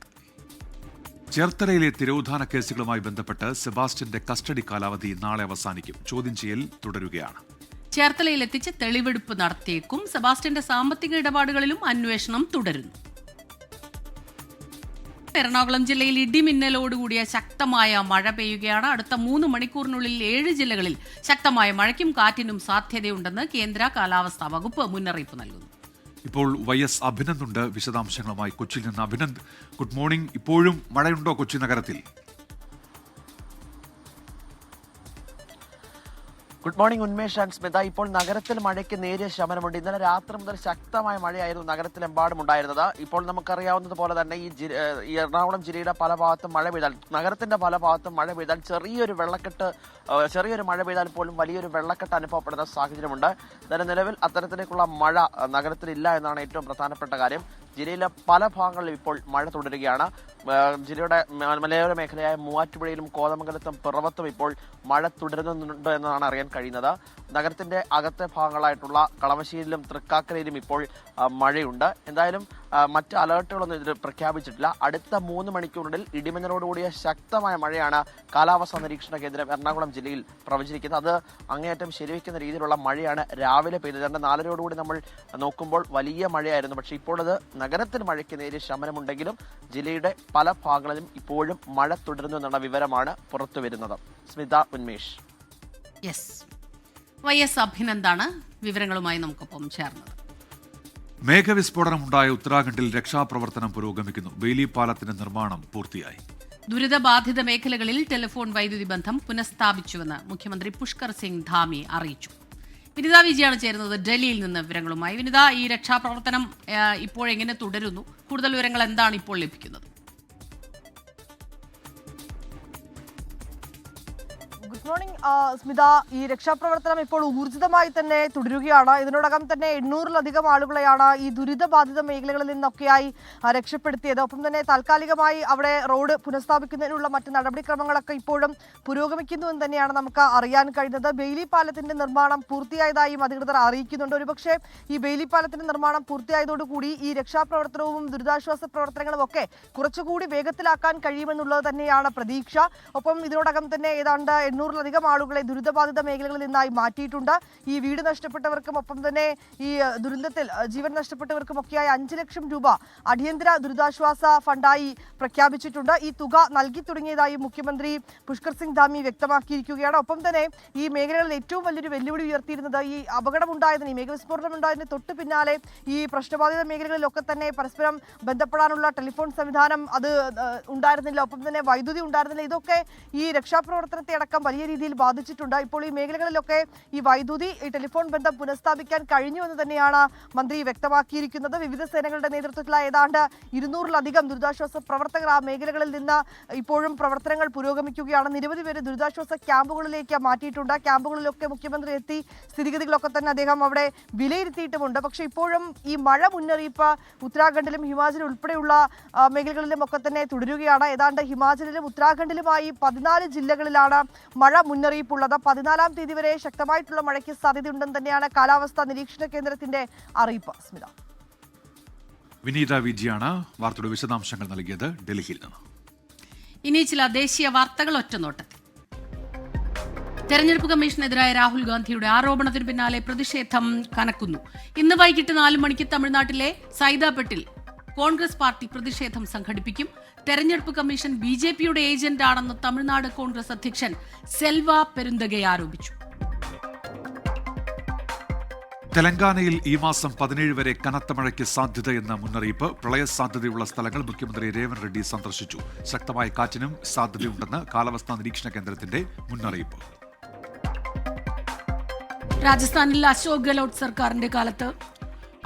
ചേർത്തലയിലെ തിരോധാന കേസുകളുമായി ബന്ധപ്പെട്ട് സെബാസ്റ്റ്യന്റെ കസ്റ്റഡി കാലാവധി നാളെ അവസാനിക്കും. ചോദ്യം ചെയ്യൽ തുടരുകയാണ്. ചേർത്തലയിൽ എത്തിച്ച് തെളിവെടുപ്പ് നടത്തിയേക്കും. സെബാസ്റ്റ്യന്റെ സാമ്പത്തിക ഇടപാടുകളിലും അന്വേഷണം തുടരുന്നു. എറണാകുളം ജില്ലയിൽ ഇടിമിന്നലോടുകൂടിയ ശക്തമായ മഴ പെയ്യുകയാണ്. അടുത്ത 3 മണിക്കൂറിനുള്ളിൽ 7 ജില്ലകളിൽ ശക്തമായ മഴയ്ക്കും കാറ്റിനും സാധ്യതയുണ്ടെന്ന് കേന്ദ്ര കാലാവസ്ഥാ വകുപ്പ് മുന്നറിയിപ്പ് നൽകുന്നു. ഇപ്പോൾ YS അഭിനന്ദ് ഉണ്ട് വിശദാംശങ്ങളുമായി കൊച്ചിയിൽ നിന്ന്. Abhinand, good morning. ഇപ്പോഴും മഴയുണ്ടോ കൊച്ചി നഗരത്തിൽ? Good morning Unmesh and Smitha. ഇപ്പോൾ നഗരത്തിൽ മഴയ്ക്ക് നേരിയ ശമനമുണ്ട്. ഇന്നലെ രാത്രി മുതൽ ശക്തമായ മഴയായിരുന്നു നഗരത്തിലെമ്പാടും ഉണ്ടായിരുന്നത്. ഇപ്പോൾ നമുക്കറിയാവുന്നതുപോലെ തന്നെ ഈ എറണാകുളം ജില്ലയുടെ പല ഭാഗത്തും മഴ പെയ്താൽ, നഗരത്തിന്റെ പല ഭാഗത്തും മഴ പെയ്താൽ ചെറിയൊരു മഴ പെയ്താൽ പോലും വലിയൊരു വെള്ളക്കെട്ട് അനുഭവപ്പെടുന്ന സാഹചര്യമുണ്ട്. എന്നാലും നിലവിൽ അത്തരത്തിലേക്കുള്ള മഴ നഗരത്തിലില്ല എന്നാണ് ഏറ്റവും പ്രധാനപ്പെട്ട കാര്യം. ജില്ലയിലെ പല ഭാഗങ്ങളിലും ഇപ്പോൾ മഴ തുടരുകയാണ്. ജില്ലയുടെ മലയോര മേഖലയായ മൂവാറ്റുപുഴയിലും കോതമംഗലത്തും പിറവത്തും ഇപ്പോൾ മഴ തുടരുന്നുണ്ട് എന്നാണ് അറിയാൻ കഴിയുന്നത്. നഗരത്തിന്റെ അകത്തെ ഭാഗങ്ങളായിട്ടുള്ള കളമശ്ശേരിയിലും തൃക്കാക്കരയിലും ഇപ്പോൾ മഴയുണ്ട്. എന്തായാലും മറ്റ് അലേർട്ടുകളൊന്നും ഇതിൽ പ്രഖ്യാപിച്ചിട്ടില്ല. അടുത്ത 3 മണിക്കൂറിനുള്ളിൽ ഇടിമിന്നലോടുകൂടിയ ശക്തമായ മഴയാണ് കാലാവസ്ഥാ നിരീക്ഷണ കേന്ദ്രം എറണാകുളം ജില്ലയിൽ പ്രവചിക്കുന്നത്. അത് അങ്ങേയറ്റം ശരിവയ്ക്കുന്ന രീതിയിലുള്ള മഴയാണ് രാവിലെ പെയ്തത്. 4:00 നമ്മൾ നോക്കുമ്പോൾ വലിയ മഴയായിരുന്നു. പക്ഷേ ഇപ്പോൾ അത് നഗരത്തിൽ മഴയ്ക്ക് നേരിയ ശമനമുണ്ടെങ്കിലും ജില്ലയുടെ പല ഭാഗങ്ങളിലും ഇപ്പോഴും മഴ തുടരുന്നു എന്നുള്ള വിവരമാണ് പുറത്തു വരുന്നത്. സ്മിത, ഉന്മേഷ്. YS അഭിനന്ദാണ് വിവരങ്ങളുമായി നമുക്കൊപ്പം ചേർന്നത്. മേഘവിസ്ഫോടനമുണ്ടായ ഉത്തരാഖണ്ഡിൽ രക്ഷാപ്രവർത്തനം പുരോഗമിക്കുന്നു. ബെയിലി പാലത്തിന്റെ നിർമ്മാണം പൂർത്തിയായി. ദുരിതബാധിത മേഖലകളിൽ ടെലിഫോൺ വൈദ്യുതി ബന്ധം പുനഃസ്ഥാപിച്ചുവെന്ന് മുഖ്യമന്ത്രി പുഷ്കർ സിംഗ് ധാമി അറിയിച്ചു. വിനിത വിജയാണ് ചേരുന്നത് ഡൽഹിയിൽ നിന്ന് വിവരങ്ങളുമായി. വിനിത, ഈ രക്ഷാപ്രവർത്തനം ഇപ്പോഴെങ്ങനെ തുടരുന്നു? കൂടുതൽ വിവരങ്ങൾ എന്താണ് ഇപ്പോൾ ലഭിക്കുന്നത്? Good morning Smitha. ഈ രക്ഷാപ്രവർത്തനം ഇപ്പോൾ ഊർജിതമായി തന്നെ തുടരുകയാണ്. ഇതിനോടകം തന്നെ 800-ലധികം ആളുകളെയാണ് ഈ ദുരിതബാധിത മേഖലകളിൽ നിന്നൊക്കെയായി രക്ഷപ്പെടുത്തിയത്. ഒപ്പം തന്നെ താൽക്കാലികമായി അവിടെ റോഡ് പുനഃസ്ഥാപിക്കുന്നതിനുള്ള മറ്റ് നടപടിക്രമങ്ങളൊക്കെ ഇപ്പോഴും പുരോഗമിക്കുന്നുവെന്ന് തന്നെയാണ് നമുക്ക് അറിയാൻ കഴിയുന്നത്. ബെയിലി പാലത്തിന്റെ നിർമ്മാണം പൂർത്തിയായതായും അധികൃതർ അറിയിക്കുന്നുണ്ട്. ഒരുപക്ഷെ ഈ ബെയിലി പാലത്തിന്റെ നിർമ്മാണം പൂർത്തിയായതോടുകൂടി ഈ രക്ഷാപ്രവർത്തനവും ദുരിതാശ്വാസ പ്രവർത്തനങ്ങളും ഒക്കെ കുറച്ചുകൂടി വേഗത്തിലാക്കാൻ കഴിയുമെന്നുള്ളത് തന്നെയാണ് പ്രതീക്ഷ. ഒപ്പം ഇതിനോടകം തന്നെ ഏതാണ്ട് 800 800-ലധികം ആളുകളെ ദുരിതബാധിത മേഖലകളിൽ നിന്നായി മാറ്റിയിട്ടുണ്ട്. ഈ വീട് നഷ്ടപ്പെട്ടവർക്കും ഒപ്പം തന്നെ ഈ ദുരന്തത്തിൽ ജീവൻ നഷ്ടപ്പെട്ടവർക്കുമൊക്കെയായി 5 ലക്ഷം രൂപ അടിയന്തര ദുരിതാശ്വാസ ഫണ്ടായി പ്രഖ്യാപിച്ചിട്ടുണ്ട്. ഈ തുക നൽകി തുടങ്ങിയതായി മുഖ്യമന്ത്രി പുഷ്കർ സിംഗ് ധാമി വ്യക്തമാക്കിയിരിക്കുകയാണ്. ഒപ്പം തന്നെ ഈ മേഖലകളിൽ ഏറ്റവും വലിയൊരു വെല്ലുവിളി ഉയർത്തിയിരുന്നത് ഈ അപകടമുണ്ടായതിന്, ഈ മേഘവിസ്ഫോടനം ഉണ്ടായതിന് തൊട്ട് പിന്നാലെ ഈ പ്രശ്നബാധിത മേഖലകളിലൊക്കെ തന്നെ പരസ്പരം ബന്ധപ്പെടാനുള്ള ടെലിഫോൺ സംവിധാനം അത് ഉണ്ടായിരുന്നില്ല, ഒപ്പം തന്നെ വൈദ്യുതി ഉണ്ടായിരുന്നില്ല. ഇതൊക്കെ ഈ രക്ഷാപ്രവർത്തനത്തെ അടക്കം വലിയ രീതിയിൽ ബാധിച്ചിട്ടുണ്ട്. ഇപ്പോൾ ഈ മേഖലകളിലൊക്കെ ഈ വൈദ്യുതി, ഈ ടെലിഫോൺ ബന്ധം പുനഃസ്ഥാപിക്കാൻ കഴിഞ്ഞു എന്ന് തന്നെയാണ് മന്ത്രി വ്യക്തമാക്കിയിരിക്കുന്നത്. വിവിധ സേനകളുടെ നേതൃത്വത്തിലായ ഏതാണ്ട് 200-ലധികം ദുരിതാശ്വാസ പ്രവർത്തകർ ആ മേഖലകളിൽ നിന്ന് ഇപ്പോഴും പ്രവർത്തനങ്ങൾ പുരോഗമിക്കുകയാണ്. നിരവധി പേര് ദുരിതാശ്വാസ ക്യാമ്പുകളിലേക്ക് മാറ്റിയിട്ടുണ്ട്. ക്യാമ്പുകളിലൊക്കെ മുഖ്യമന്ത്രി എത്തി സ്ഥിതിഗതികളൊക്കെ തന്നെ അദ്ദേഹം അവിടെ വിലയിരുത്തിയിട്ടുമുണ്ട്. പക്ഷേ ഇപ്പോഴും ഈ മഴ മുന്നറിയിപ്പ് ഉത്തരാഖണ്ഡിലും ഹിമാചൽ ഉൾപ്പെടെയുള്ള മേഖലകളിലും ഒക്കെ തന്നെ തുടരുകയാണ്. ഏതാണ്ട് ഹിമാചലിലും ഉത്തരാഖണ്ഡിലുമായി 14 ജില്ലകളിലാണ് മഴ മുന്നറിയിപ്പുള്ളത്. 14-ാം തീയതി വരെ ശക്തമായിട്ടുള്ള മഴയ്ക്ക് സാധ്യതയുണ്ടെന്ന് തന്നെയാണ് കാലാവസ്ഥാ നിരീക്ഷണ കേന്ദ്രത്തിന്റെ അറിയിപ്പ്. സ്മിത. വിനീത വിജിയാണ് വാർത്തയുടെ വിശദാംശങ്ങൾ നൽകിയത് ഡൽഹിയിൽ നിന്ന്. ഇനി ചില ദേശീയ വാർത്തകൾ ഒറ്റനോട്ടത്തിൽ. തെരഞ്ഞെടുപ്പ് കമ്മീഷനെതിരായ രാഹുൽ ഗാന്ധിയുടെ ആരോപണത്തിന് പിന്നാലെ പ്രതിഷേധം കനക്കുന്നു. ഇന്ന് വൈകിട്ട് 4 മണിക്ക് തമിഴ്നാട്ടിലെ സൈദാപെട്ടിൽ കോൺഗ്രസ് പാർട്ടി പ്രതിഷേധം സംഘടിപ്പിക്കും. തെരഞ്ഞെടുപ്പ് കമ്മീഷൻ ബിജെപിയുടെ ഏജന്റ് ആണെന്ന് തമിഴ്നാട് കോൺഗ്രസ് അധ്യക്ഷൻ സെൽവ പെരുന്തഗെ ആരോപിച്ചു. തെലങ്കാനയിൽ ഈ മാസം 17 വരെ കനത്ത മഴയ്ക്ക് സാധ്യതയെന്ന മുന്നറിയിപ്പ്. പ്രളയ സാധ്യതയുള്ള സ്ഥലങ്ങൾ മുഖ്യമന്ത്രി രേവന്ത് റെഡ്ഡി സന്ദർശിച്ചു. ശക്തമായ കാറ്റിനും സാധ്യതയുണ്ടെന്ന് കാലാവസ്ഥാ നിരീക്ഷണ കേന്ദ്രത്തിന്റെ മുന്നറിയിപ്പ്. രാജസ്ഥാനിൽ അശോക് ഗെഹ്ലോട്ട് സർക്കാരിന്റെ കാലത്ത്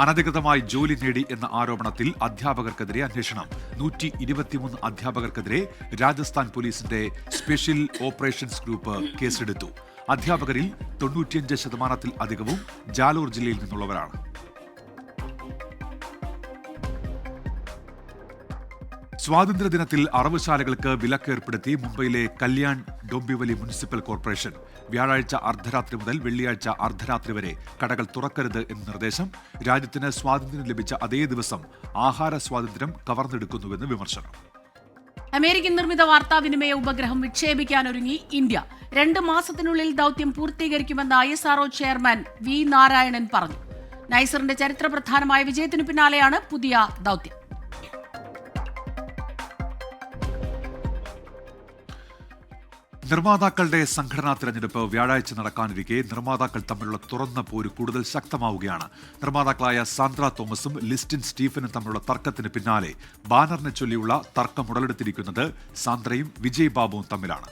അനധികൃതമായി ജോലി നേടി എന്ന ആരോപണത്തിൽ അധ്യാപകർക്കെതിരെ അന്വേഷണം. 123 അധ്യാപകർക്കെതിരെ രാജസ്ഥാൻ പോലീസിന്റെ സ്പെഷ്യൽ ഓപ്പറേഷൻസ് ഗ്രൂപ്പ് കേസെടുത്തു. അധ്യാപകരിൽ 95% അധികവും ജാലോർ ജില്ലയിൽ നിന്നുള്ളവരാണ്. സ്വാതന്ത്ര്യദിനത്തിൽ അറവുശാലകൾക്ക് വിലക്കേർപ്പെടുത്തി മുംബൈയിലെ കല്യാൺ ഡോംബിവലി മുനിസിപ്പൽ കോർപ്പറേഷൻ. വ്യാഴാഴ്ച അർദ്ധരാത്രി മുതൽ വെള്ളിയാഴ്ച അർദ്ധരാത്രി വരെ കടകൾ തുറക്കരുത് എന്ന നിർദ്ദേശം. രാജ്യത്തിന് സ്വാതന്ത്ര്യം ലഭിച്ച അതേ ദിവസം ആഹാര സ്വാതന്ത്ര്യം കവർന്നെടുക്കുന്നുവെന്ന് വിമർശനം. അമേരിക്കൻ നിർമ്മിത വാർത്താവിനിമയ ഉപഗ്രഹം വിക്ഷേപിക്കാനൊരുങ്ങി ഇന്ത്യ. 2 മാസത്തിനുള്ളിൽ ദൌത്യം പൂർത്തീകരിക്കുമെന്ന് ISRO ചെയർമാൻ വി നാരായണൻ പറഞ്ഞു. നൈസറിന്റെ ചരിത്രപ്രധാനമായ വിജയത്തിനു പിന്നാലെയാണ് പുതിയ ദൌത്യം. നിർമ്മാതാക്കളുടെ സംഘടനാ തെരഞ്ഞെടുപ്പ് വ്യാഴാഴ്ച നടക്കാനിരിക്കെ നിർമ്മാതാക്കൾ തമ്മിലുള്ള തുറന്ന പോര് കൂടുതൽ ശക്തമാവുകയാണ്. നിർമ്മാതാക്കളായ സാന്ദ്ര തോമസും ലിസ്റ്റിൻ സ്റ്റീഫനും തമ്മിലുള്ള തർക്കത്തിന് പിന്നാലെ ബാനറിനെ ചൊല്ലിയുള്ള തർക്കം ഉടലെടുത്തിരിക്കുന്നത് സാന്ദ്രയും വിജയ് ബാബുവും തമ്മിലാണ്.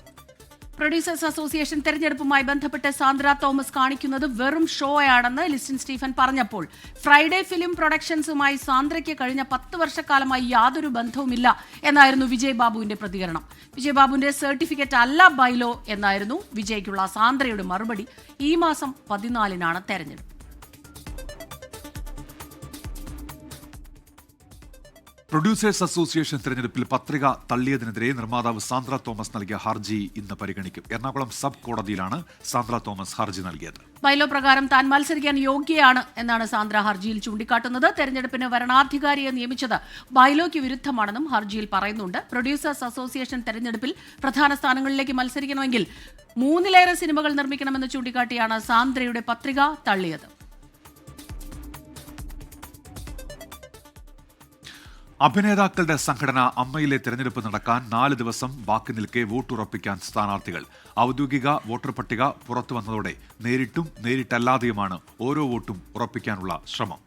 പ്രൊഡ്യൂസേഴ്സ് അസോസിയേഷൻ തെരഞ്ഞെടുപ്പുമായി ബന്ധപ്പെട്ട് സാന്ദ്ര തോമസ് കാണിക്കുന്നത് വെറും ഷോയാണെന്ന് ലിസ്റ്റിൻ സ്റ്റീഫൻ പറഞ്ഞപ്പോൾ ഫ്രൈഡേ ഫിലിം പ്രൊഡക്ഷൻസുമായി സാന്ദ്രയ്ക്ക് കഴിഞ്ഞ 10 വർഷക്കാലമായി യാതൊരു ബന്ധവുമില്ല എന്നായിരുന്നു വിജയ് ബാബുവിന്റെ പ്രതികരണം. വിജയ് ബാബുവിന്റെ സർട്ടിഫിക്കറ്റ് അല്ല ബൈലോ എന്നായിരുന്നു വിജയ്ക്കുള്ള സാന്ദ്രയുടെ മറുപടി. ഈ മാസം 14-നാണ് തെരഞ്ഞെടുപ്പ്. പ്രൊഡ്യൂസേഴ്സ് അസോസിയേഷൻ തെരഞ്ഞെടുപ്പിൽ പത്രിക തള്ളിയതിനെതിരെ നിർമ്മാതാവ് സാന്ദ്ര തോമസ് നൽകിയ ഹർജി ഇന്ന് പരിഗണിക്കും. എറണാകുളം സബ് കോടതിയിലാണ് സാന്ദ്ര തോമസ് ഹർജി നൽകിയത്. ബൈലോ പ്രകാരം താൻ മത്സരിക്കാൻ യോഗ്യയാണ് എന്നാണ് സാന്ദ്ര ഹർജിയിൽ ചൂണ്ടിക്കാട്ടുന്നത്. തെരഞ്ഞെടുപ്പിന് വരണാധികാരിയെ നിയമിച്ചത് ബൈലോയ്ക്ക് വിരുദ്ധമാണെന്നും ഹർജിയിൽ പറയുന്നുണ്ട്. പ്രൊഡ്യൂസേഴ്സ് അസോസിയേഷൻ തെരഞ്ഞെടുപ്പിൽ പ്രധാന സ്ഥാനങ്ങളിലേക്ക് മത്സരിക്കണമെങ്കിൽ 3-ലേറെ സിനിമകൾ നിർമ്മിക്കണമെന്ന് ചൂണ്ടിക്കാട്ടിയാണ് സാന്ദ്രയുടെ പത്രിക തള്ളിയത്. അഭിനേതാക്കളുടെ സംഘടന അമ്മയിലെ തെരഞ്ഞെടുപ്പ് നടക്കാൻ 4 ദിവസം ബാക്കി നിൽക്കെ വോട്ടുറപ്പിക്കാൻ സ്ഥാനാർത്ഥികൾ. ഔദ്യോഗിക വോട്ടർ പട്ടിക പുറത്തുവന്നതോടെ നേരിട്ടും നേരിട്ടല്ലാതെയുമാണ് ഓരോ വോട്ടും ഉറപ്പിക്കാനുള്ള ശ്രമം.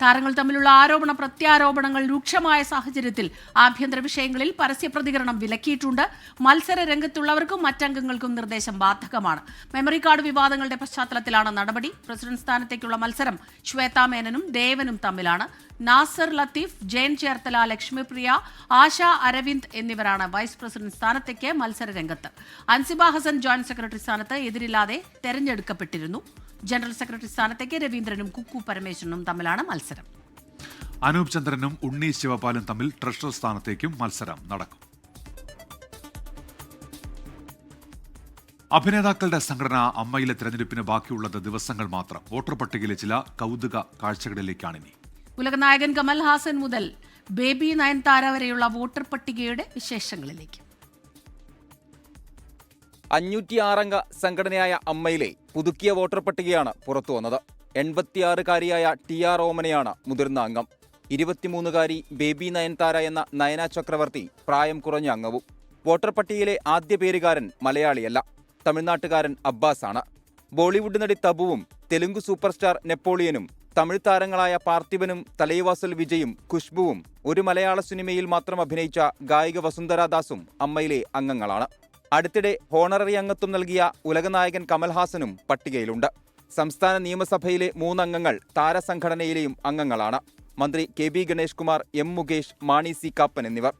താരങ്ങൾ തമ്മിലുള്ള ആരോപണ പ്രത്യാരോപണങ്ങൾ രൂക്ഷമായ സാഹചര്യത്തിൽ ആഭ്യന്തര വിഷയങ്ങളിൽ പരസ്യ പ്രതികരണം വിലക്കിയിട്ടുണ്ട്. മത്സര രംഗത്തുള്ളവർക്കും മറ്റംഗങ്ങൾക്കും നിർദ്ദേശം ബാധകമാണ്. മെമ്മറി കാർഡ് വിവാദങ്ങളുടെ പശ്ചാത്തലത്തിലാണ് നടപടി. പ്രസിഡന്റ് സ്ഥാനത്തേക്കുള്ള മത്സരം ശ്വേതാ മേനനും ദേവനും തമ്മിലാണ്. നാസർ ലത്തീഫ്, ജയൻ ചേർത്തല, ലക്ഷ്മിപ്രിയ, ആശ അരവിന്ദ് എന്നിവരാണ് വൈസ് പ്രസിഡന്റ് സ്ഥാനത്തേക്ക് മത്സര രംഗത്ത്. അൻസിബ ഹസൻ ജോയിന്റ് സെക്രട്ടറി സ്ഥാനത്ത് എതിരില്ലാതെ തെരഞ്ഞെടുക്കപ്പെട്ടിരുന്നു. ജനറൽ സെക്രട്ടറി സ്ഥാനത്തേക്ക് രവീന്ദ്രനും കുക്കു പരമേശ്വരനും തമ്മിലാണ് മത്സരം. അനൂപ് ചന്ദ്രനും ഉണ്ണി ശിവപാലും തമ്മിൽ ട്രഷറർ സ്ഥാനത്തേക്കും മത്സരം നടക്കും. അഭിനേതാക്കളുടെ സംഘടന അമ്മയിലെ തെരഞ്ഞെടുപ്പിന് ബാക്കിയുള്ളത് ദിവസങ്ങൾ മാത്രം. വോട്ടർ പട്ടികയിലെ ചില കൗതുക കാഴ്ചകളിലേക്കാണിനി. ഉലകനായകൻ കമൽ ഹാസൻ മുതൽ ബേബി നയൻതാര വരെയുള്ള വോട്ടർ പട്ടികയുടെ വിശേഷങ്ങളിലേക്ക്. 506 അംഗ സംഘടനയായ അമ്മയിലെ പുതുക്കിയ വോട്ടർ പട്ടികയാണ് പുറത്തുവന്നത്. 86-കാരിയായ TR ഓമനയാണ് മുതിർന്ന അംഗം. 23-കാരി ബേബി നയൻതാര എന്ന നയന ചക്രവർത്തി പ്രായം കുറഞ്ഞ അംഗവും. വോട്ടർ പട്ടികയിലെ ആദ്യ പേരുകാരൻ മലയാളിയല്ല, തമിഴ്നാട്ടുകാരൻ അബ്ബാസാണ്. ബോളിവുഡ് നടി തബുവും തെലുങ്ക് സൂപ്പർ സ്റ്റാർ നെപ്പോളിയനും തമിഴ് താരങ്ങളായ പാർത്ഥിബനും തലൈവാസൽ വിജയും ഖുഷ്ബുവും ഒരു മലയാള സിനിമയിൽ മാത്രം അഭിനയിച്ച ഗായിക വസുന്ധരാദാസും അമ്മയിലെ അംഗങ്ങളാണ്. അടുത്തിടെ ഹോണററി അംഗത്വം നൽകിയ ഉലകനായകൻ കമൽഹാസനും പട്ടികയിലുണ്ട്. സംസ്ഥാന നിയമസഭയിലെ 3 അംഗങ്ങൾ താരസംഘടനയിലെയും അംഗങ്ങളാണ്. മന്ത്രി KB Ganesh Kumar, M Mukesh, Mani C Kappan എന്നിവർ.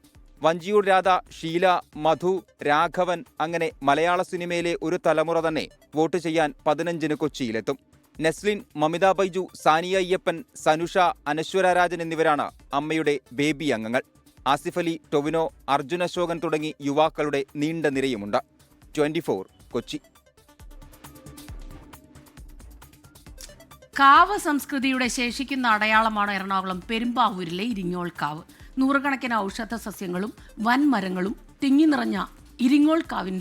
വഞ്ചിയൂർ രാധ, ഷീല, മധു, രാഘവൻ അങ്ങനെ മലയാള സിനിമയിലെ ഒരു തലമുറ തന്നെ വോട്ട് ചെയ്യാൻ 15-ന് കൊച്ചിയിലെത്തും. നെസ്ലിൻ, മമിത ബൈജു, സാനിയ അയ്യപ്പൻ, സനുഷ, അനശ്വര രാജൻ എന്നിവരാണ് അമ്മയുടെ ബേബി അംഗങ്ങൾ. ആസിഫ് അലി, ടൊവിനോ, അർജുൻ അശോകൻ തുടങ്ങി യുവാക്കളുടെ നീണ്ട നിരയുമുണ്ട്. 24 കൊച്ചി. കാവ് സംസ്കൃതിയുടെ ശേഷിക്കുന്ന അടയാളമാണ് എറണാകുളം പെരുമ്പാവൂരിലെ ഇരിങ്ങോൾ കാവ്. നൂറുകണക്കിന് ഔഷധ സസ്യങ്ങളും വൻമരങ്ങളും തിങ്ങി നിറഞ്ഞ ഇരിങ്ങോൾ കാവിൽ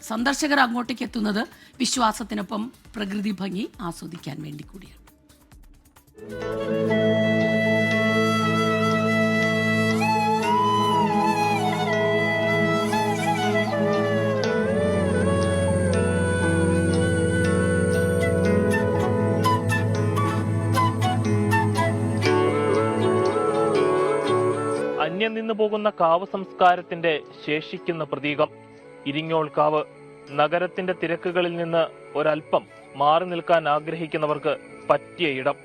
സന്ദർശകർ അങ്ങോട്ടേക്ക് എത്തുന്നത് വിശ്വാസത്തിനൊപ്പം പ്രകൃതി ഭംഗി ആസ്വദിക്കാൻ വേണ്ടി കൂടിയാണ്. അന്യം നിന്നു പോകുന്ന കാവ് സംസ്കാരത്തിന്റെ ശേഷിക്കുന്ന പ്രതീകം ഇരിങ്ങോൾ കാവ്. നഗരത്തിന്റെ തിരക്കുകളിൽ നിന്ന് ഒരൽപ്പം മാറി നിൽക്കാൻ ആഗ്രഹിക്കുന്നവർക്ക് പറ്റിയ ഇടം.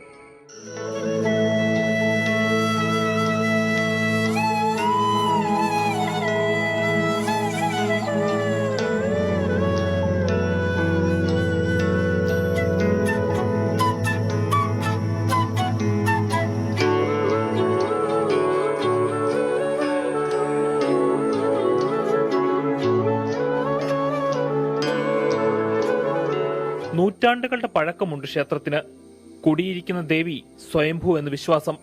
നൂറ്റാണ്ടുകളുടെ പഴക്കമുണ്ട് ക്ഷേത്രത്തിന്. കുടിയിരിക്കുന്ന ദേവി സ്വയംഭൂ എന്ന് വിശ്വാസം.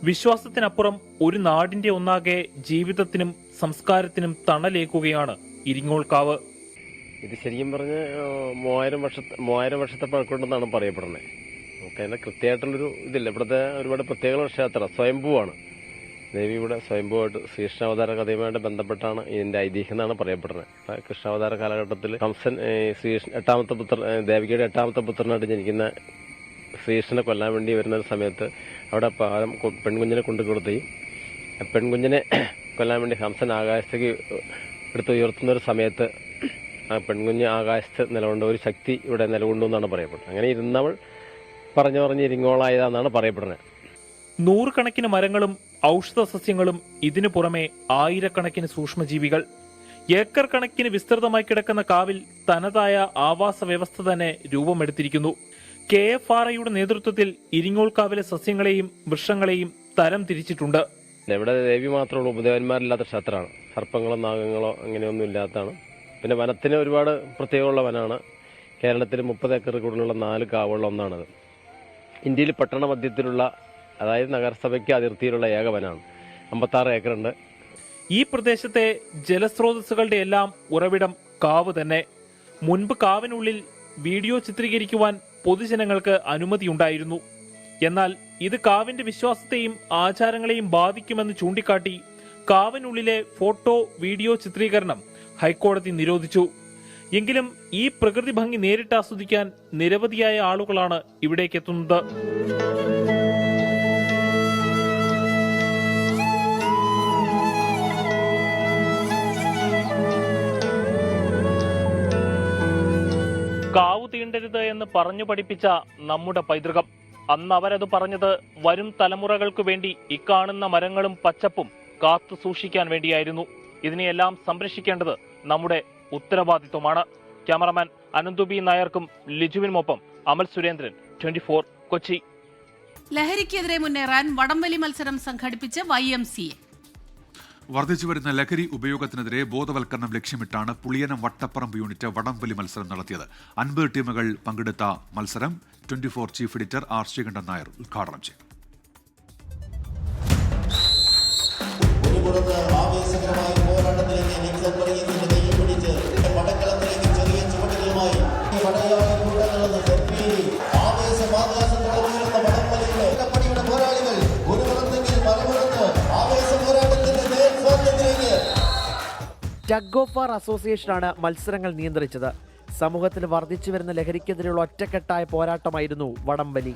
വിശ്വാസത്തിനപ്പുറം ഒരു നാടിന്റെ ഒന്നാകെ ജീവിതത്തിനും സംസ്കാരത്തിനും തണലേക്കുകയാണ് ഇരിങ്ങോൾ കാവ്. ഇത് ശരിക്കും പറഞ്ഞ് 3000 വർഷത്തെ പഴക്കമുണ്ടെന്നാണ് പറയപ്പെടുന്നത്. നമുക്ക് അതിന്റെ കൃത്യമായിട്ടുള്ളൊരു ഇതില്ല. ഇവിടുത്തെ ഒരുപാട് പ്രത്യേകത ക്ഷേത്രം സ്വയംഭൂവാണ്. ദേവി ഇവിടെ സ്വയംഭൂവായിട്ട് ശ്രീകൃഷ്ണാവതാര കഥയുമായിട്ട് ബന്ധപ്പെട്ടാണ് ഇതിന്റെ ഐതിഹ്യം എന്നാണ് പറയപ്പെടുന്നത്. കൃഷ്ണാവതാര കാലഘട്ടത്തിൽ കംസൻ ദേവികയുടെ 8ാമത്തെ പുത്രനായിട്ട് ജനിക്കുന്ന ശ്രീകൃഷ്ണനെ കൊല്ലാൻ വേണ്ടി വരുന്ന ഒരു സമയത്ത് അവിടെ പെൺകുഞ്ഞിനെ കൊണ്ടുകൊടുത്തുകയും പെൺകുഞ്ഞിനെ കൊല്ലാൻ വേണ്ടി കംസൻ ആകാശത്തേക്ക് എടുത്ത് ഉയർത്തുന്ന ഒരു സമയത്ത് ആ പെൺകുഞ്ഞ് ആകാശത്ത് നിലകൊണ്ട ഒരു ശക്തി ഇവിടെ നിലകൊണ്ടു എന്നാണ് പറയപ്പെടുന്നത്. അങ്ങനെ ഇരുന്നവൾ പറഞ്ഞ് ഇരിങ്ങോളായതാണെന്നാണ് പറയപ്പെടുന്നത്. നൂറുകണക്കിന് മരങ്ങളും ഔഷധ സസ്യങ്ങളും ഇതിനു പുറമെ ആയിരക്കണക്കിന് സൂക്ഷ്മജീവികൾ. ഏക്കർ കണക്കിന് വിസ്തൃതമായി കിടക്കുന്ന കാവിൽ തനതായ ആവാസ വ്യവസ്ഥ തന്നെ രൂപമെടുത്തിരിക്കുന്നു. KFRAയുടെ നേതൃത്വത്തിൽ ഇരിങ്ങോൾ കാവിലെ സസ്യങ്ങളെയും വൃക്ഷങ്ങളെയും തരം തിരിച്ചിട്ടുണ്ട്. ഇവിടെ ദേവി മാത്രമുള്ള ഉപദേവന്മാരില്ലാത്ത ക്ഷേത്രമാണ്. സർപ്പങ്ങളോ നാഗങ്ങളോ അങ്ങനെയൊന്നും ഇല്ലാത്തതാണ്. പിന്നെ വനത്തിന് ഒരുപാട് പ്രത്യേകമുള്ള വനമാണ്. കേരളത്തിൽ 30 ഏക്കർ കൂടുതലുള്ള 4 കാവുള്ള ഒന്നാണത്. ഇന്ത്യയിൽ പട്ടണ മധ്യത്തിലുള്ള, അതായത് നഗരസഭയ്ക്ക് അതിർത്തിയിലുള്ള ഏക വനമാണ്. 56 ഏക്കറുണ്ട്. ഈ പ്രദേശത്തെ ജലസ്രോതസ്സുകളുടെ എല്ലാം ഉറവിടം കാവ് തന്നെ. മുൻപ് കാവിനുള്ളിൽ വീഡിയോ ചിത്രീകരിക്കുവാൻ പൊതുജനങ്ങൾക്ക് അനുമതിയുണ്ടായിരുന്നു. എന്നാൽ ഇത് കാവിന്റെ വിശ്വാസത്തെയും ആചാരങ്ങളെയും ബാധിക്കുമെന്ന് ചൂണ്ടിക്കാട്ടി കാവിനുള്ളിലെ ഫോട്ടോ വീഡിയോ ചിത്രീകരണം ഹൈക്കോടതി നിരോധിച്ചു. എങ്കിലും ഈ പ്രകൃതി ഭംഗി നേരിട്ട് ആസ്വദിക്കാൻ നിരവധിയായ ആളുകളാണ് ഇവിടേക്കെത്തുന്നത്. കാവു തീണ്ടരുത് എന്ന് പറഞ്ഞു പഠിപ്പിച്ച നമ്മുടെ പൈതൃകം. അന്ന് അവരത് പറഞ്ഞത് വരും തലമുറകൾക്ക് വേണ്ടി ഇക്കാണുന്ന മരങ്ങളും പച്ചപ്പും കാത്തു സൂക്ഷിക്കാൻ വേണ്ടിയായിരുന്നു. ഇതിനെയെല്ലാം സംരക്ഷിക്കേണ്ടത് നമ്മുടെ ഉത്തരവാദിത്വമാണ്. ക്യാമറമാൻ അനന്തു B നായർക്കും ലിജുവിനുമൊപ്പം അമൽ സുരേന്ദ്രൻ, 24 കൊച്ചി. ലഹരിക്കെതിരെ മുന്നേറാൻ വടംവലി മത്സരം സംഘടിപ്പിച്ച് YMCA. വർദ്ധിച്ചുവരുന്ന ലഹരി ഉപയോഗത്തിനെതിരെ ബോധവൽക്കരണം ലക്ഷ്യമിട്ടാണ് പുളിയനം വട്ടപ്പറമ്പ് യൂണിറ്റ് വടംവലി മത്സരം നടത്തിയത്. 50 ടീമുകൾ പങ്കെടുത്ത മത്സരം 24 chief editor R Sreekandan Nair ഉദ്ഘാടനം ചെയ്തു. ആവേശകരമായ പോരാട്ടത്തിലേക്ക് ടഗ് ഓഫ് വാർ അസോസിയേഷനാണ് മത്സരങ്ങൾ നിയന്ത്രിച്ചത്. സമൂഹത്തിൽ വർദ്ധിച്ചു വരുന്ന ലഹരിക്കെതിരെയുള്ള ഒറ്റക്കെട്ടായ പോരാട്ടമായിരുന്നു വടംവലി.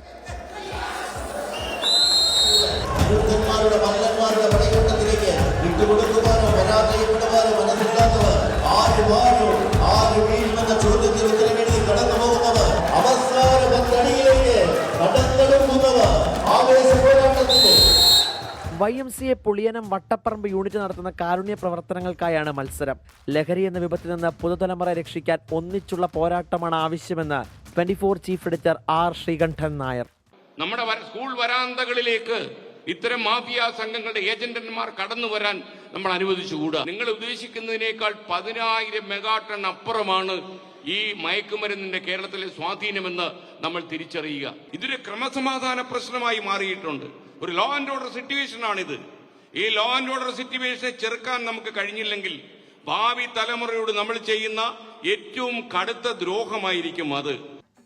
YMCA പുളിയനം വട്ടപ്പറമ്പ് യൂണിറ്റ് നടത്തുന്ന കാരുണ്യ പ്രവർത്തനങ്ങൾക്കായാണ് മത്സരം. ലഹരി എന്ന വിപത്തിൽ നിന്ന് പുതുതലമുറ രക്ഷിക്കാൻ ഒന്നിച്ചുള്ള പോരാട്ടമാണ് ആവശ്യമെന്ന് 24 chief editor R. Sreekandan Nair. നമ്മുടെ സ്കൂൾ വരാന്തകളിലേക്ക് ഇത്തരം മാഫിയ സംഘങ്ങളുടെ ഏജന്റന്മാർ കടന്നു വരാൻ നമ്മൾ അനുവദിച്ചുകൂടാ. നിങ്ങൾ ഉദ്ദേശിക്കുന്നതിനേക്കാൾ 10,000 മെഗാടൺ അപ്പുറമാണ് ഈ മയക്കുമരുന്നിന്റെ കേരളത്തിലെ സ്വാധീനമെന്ന് നമ്മൾ തിരിച്ചറിയുക. ഇതൊരു ക്രമസമാധാന പ്രശ്നമായി മാറിയിട്ടുണ്ട്. ഒരു ലോ ആൻഡ് ഓർഡർ സിറ്റുവേഷൻ ആണിത്. ഈ ലോ ആൻഡ് ഓർഡർ സിറ്റുവേഷനെ ചെറുക്കാൻ നമുക്ക് കഴിഞ്ഞില്ലെങ്കിൽ ഭാവി തലമുറയോട് നമ്മൾ ചെയ്യുന്ന ഏറ്റവും കടുത്ത ദ്രോഹമായിരിക്കും അത്.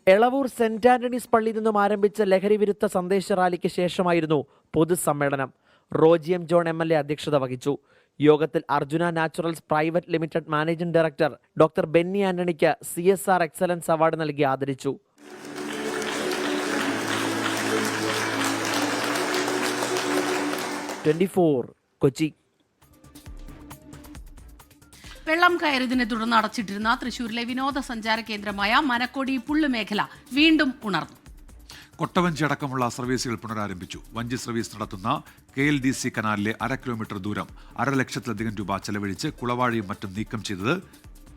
എളവൂർ സെന്റ് ആന്റണീസ് പള്ളിയിൽ നിന്നും ആരംഭിച്ച ലഹരി വിരുദ്ധ സന്ദേശ റാലിക്ക് ശേഷമായിരുന്നു പൊതുസമ്മേളനം. റോജി എം ജോൺ MLA അധ്യക്ഷത വഹിച്ചു. യോഗത്തിൽ Arjuna naturals private limited managing director doctor Benny ആന്റണിക്ക് CSR എക്സലൻസ് അവാർഡ് നൽകി ആദരിച്ചു. കൊച്ചി. വെള്ളം കയറിയതിനെ തുടർന്ന് അടച്ചിട്ടിരുന്ന തൃശൂരിലെ വിനോദസഞ്ചാര കേന്ദ്രമായ മനക്കൊടി പുള്ള് മേഖല വീണ്ടും ഉണർന്നു. കൊട്ടവഞ്ചി അടക്കമുള്ള സർവീസുകൾ പുനരാരംഭിച്ചു. വഞ്ചി സർവീസ് നടത്തുന്ന KLDC കനാലിലെ 1/2 കിലോമീറ്റർ ദൂരം 1.5 ലക്ഷത്തിലധികം രൂപ ചെലവഴിച്ച് കുളവാഴിയും മറ്റും നീക്കം ചെയ്തത്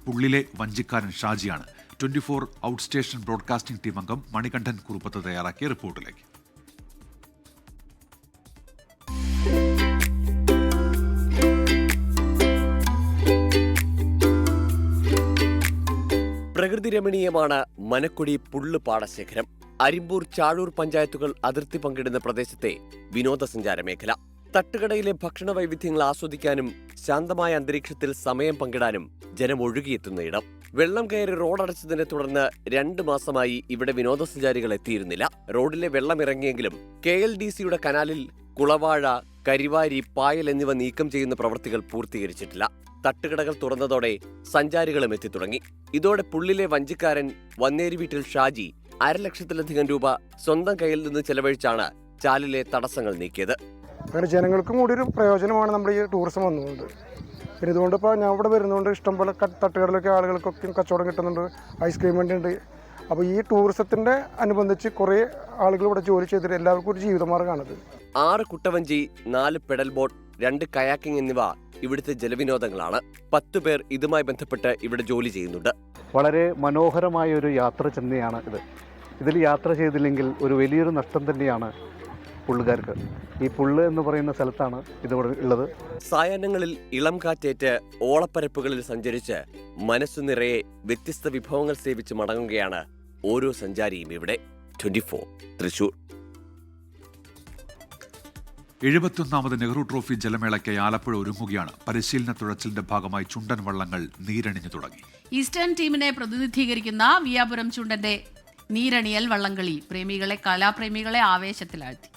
പുള്ളിലെ വഞ്ചിക്കാരൻ ഷാജിയാണ്. 24 ഔട്ട് സ്റ്റേഷൻ ബ്രോഡ്കാസ്റ്റിംഗ് ടീം അംഗം മണികണ്ഠൻ കുറുപ്പത്ത് തയ്യാറാക്കിയ റിപ്പോർട്ടിലേക്ക്. പ്രകൃതി രമണീയമാണ് മനക്കൊടി പുള്ള് പാടശേഖരം. അരിമ്പൂർ ചാഴൂർ പഞ്ചായത്തുകൾ അതിർത്തി പങ്കിടുന്ന പ്രദേശത്തെ വിനോദസഞ്ചാര മേഖല. തട്ടുകടയിലെ ഭക്ഷണ വൈവിധ്യങ്ങൾ ആസ്വദിക്കാനും ശാന്തമായ അന്തരീക്ഷത്തിൽ സമയം പങ്കിടാനും ജനം ഒഴുകിയെത്തുന്ന ഇടം. വെള്ളം കയറി റോഡടച്ചതിനെ തുടർന്ന് 2 മാസമായി ഇവിടെ വിനോദസഞ്ചാരികൾ എത്തിയിരുന്നില്ല. റോഡിലെ വെള്ളം ഇറങ്ങിയെങ്കിലും KLDCയുടെ കനാലിൽ കുളവാഴ, കരിവാരി, പായൽ എന്നിവ നീക്കം ചെയ്യുന്ന പ്രവൃത്തികൾ പൂർത്തീകരിച്ചിട്ടില്ല. തട്ടുകടകൾ തുറന്നതോടെ സഞ്ചാരികളും എത്തിത്തുടങ്ങി. ഇതോടെ പുള്ളിലെ വഞ്ചിക്കാരൻ വന്നേരി വീട്ടിൽ ഷാജി 1.5 ലക്ഷത്തിലധികം രൂപ സ്വന്തം കയ്യിൽ നിന്ന് ചെലവഴിച്ചാണ് ചാലിലെ തടസ്സങ്ങൾ നീക്കിയത്. അങ്ങനെ ജനങ്ങൾക്കും കൂടി ഒരു പ്രയോജനമാണ് നമ്മുടെ ഈ ടൂറിസം വന്നുകൊണ്ട്. പിന്നെ ഇതുകൊണ്ട് ഇപ്പോൾ ഞാൻ ഇവിടെ വരുന്നതുകൊണ്ട് ഇഷ്ടംപോലെ തട്ടുകടലൊക്കെ ആളുകൾക്കൊക്കെ കച്ചവടം കിട്ടുന്നുണ്ട്. ഐസ്ക്രീം വണ്ടി ഉണ്ട്. അപ്പോൾ ഈ ടൂറിസത്തിൻ്റെ അനുബന്ധിച്ച് കുറേ ആളുകൾ ഇവിടെ ജോലി ചെയ്തിട്ട് എല്ലാവർക്കും ഒരു ജീവിതമാർഗ്ഗമാണത്. 6 കുട്ടവഞ്ചി, 4 പെഡൽ ബോട്ട്, 2 കയാക്കിംഗ് എന്നിവ ഇവിടുത്തെ ജലവിനോദങ്ങളാണ്. 10 പേർ ഇതുമായി ബന്ധപ്പെട്ട് ഇവിടെ ജോലി ചെയ്യുന്നുണ്ട്. വളരെ മനോഹരമായ ഒരു യാത്ര തന്നെയാണ് ഇത്. ഇതിൽ യാത്ര ചെയ്തില്ലെങ്കിൽ ഒരു വലിയൊരു നഷ്ടം തന്നെയാണ് പുള്ളുകാർക്ക്. ഈ പുള്ള് എന്ന് പറയുന്ന സ്ഥലത്താണ് ഇതിവിടെ ഉള്ളത്. സായാഹ്നങ്ങളിൽ ഇളം കാറ്റേറ്റ് ഓളപ്പരപ്പുകളിൽ സഞ്ചരിച്ച് മനസ്സു നിറയെ വ്യത്യസ്ത വിഭവങ്ങൾ സേവിച്ച് മടങ്ങുകയാണ് ഓരോ സഞ്ചാരിയും ഇവിടെ. 24 തൃശൂർ. 71ാമത് നെഹ്റു ട്രോഫി ജലമേളയ്ക്കായി ആലപ്പുഴ ഒരുങ്ങുകയാണ്. പരിശീലന തുഴച്ചിലിന്റെ ഭാഗമായി ചുണ്ടൻ വള്ളങ്ങൾ നീരണിഞ്ഞു തുടങ്ങി. ഈസ്റ്റേൺ ടീമിനെ പ്രതിനിധീകരിക്കുന്ന വിയാപുരം ചുണ്ടന്റെ നീരണിയൽ വള്ളംകളി കലാപ്രേമികളെ ആവേശത്തിലാഴ്ത്തി.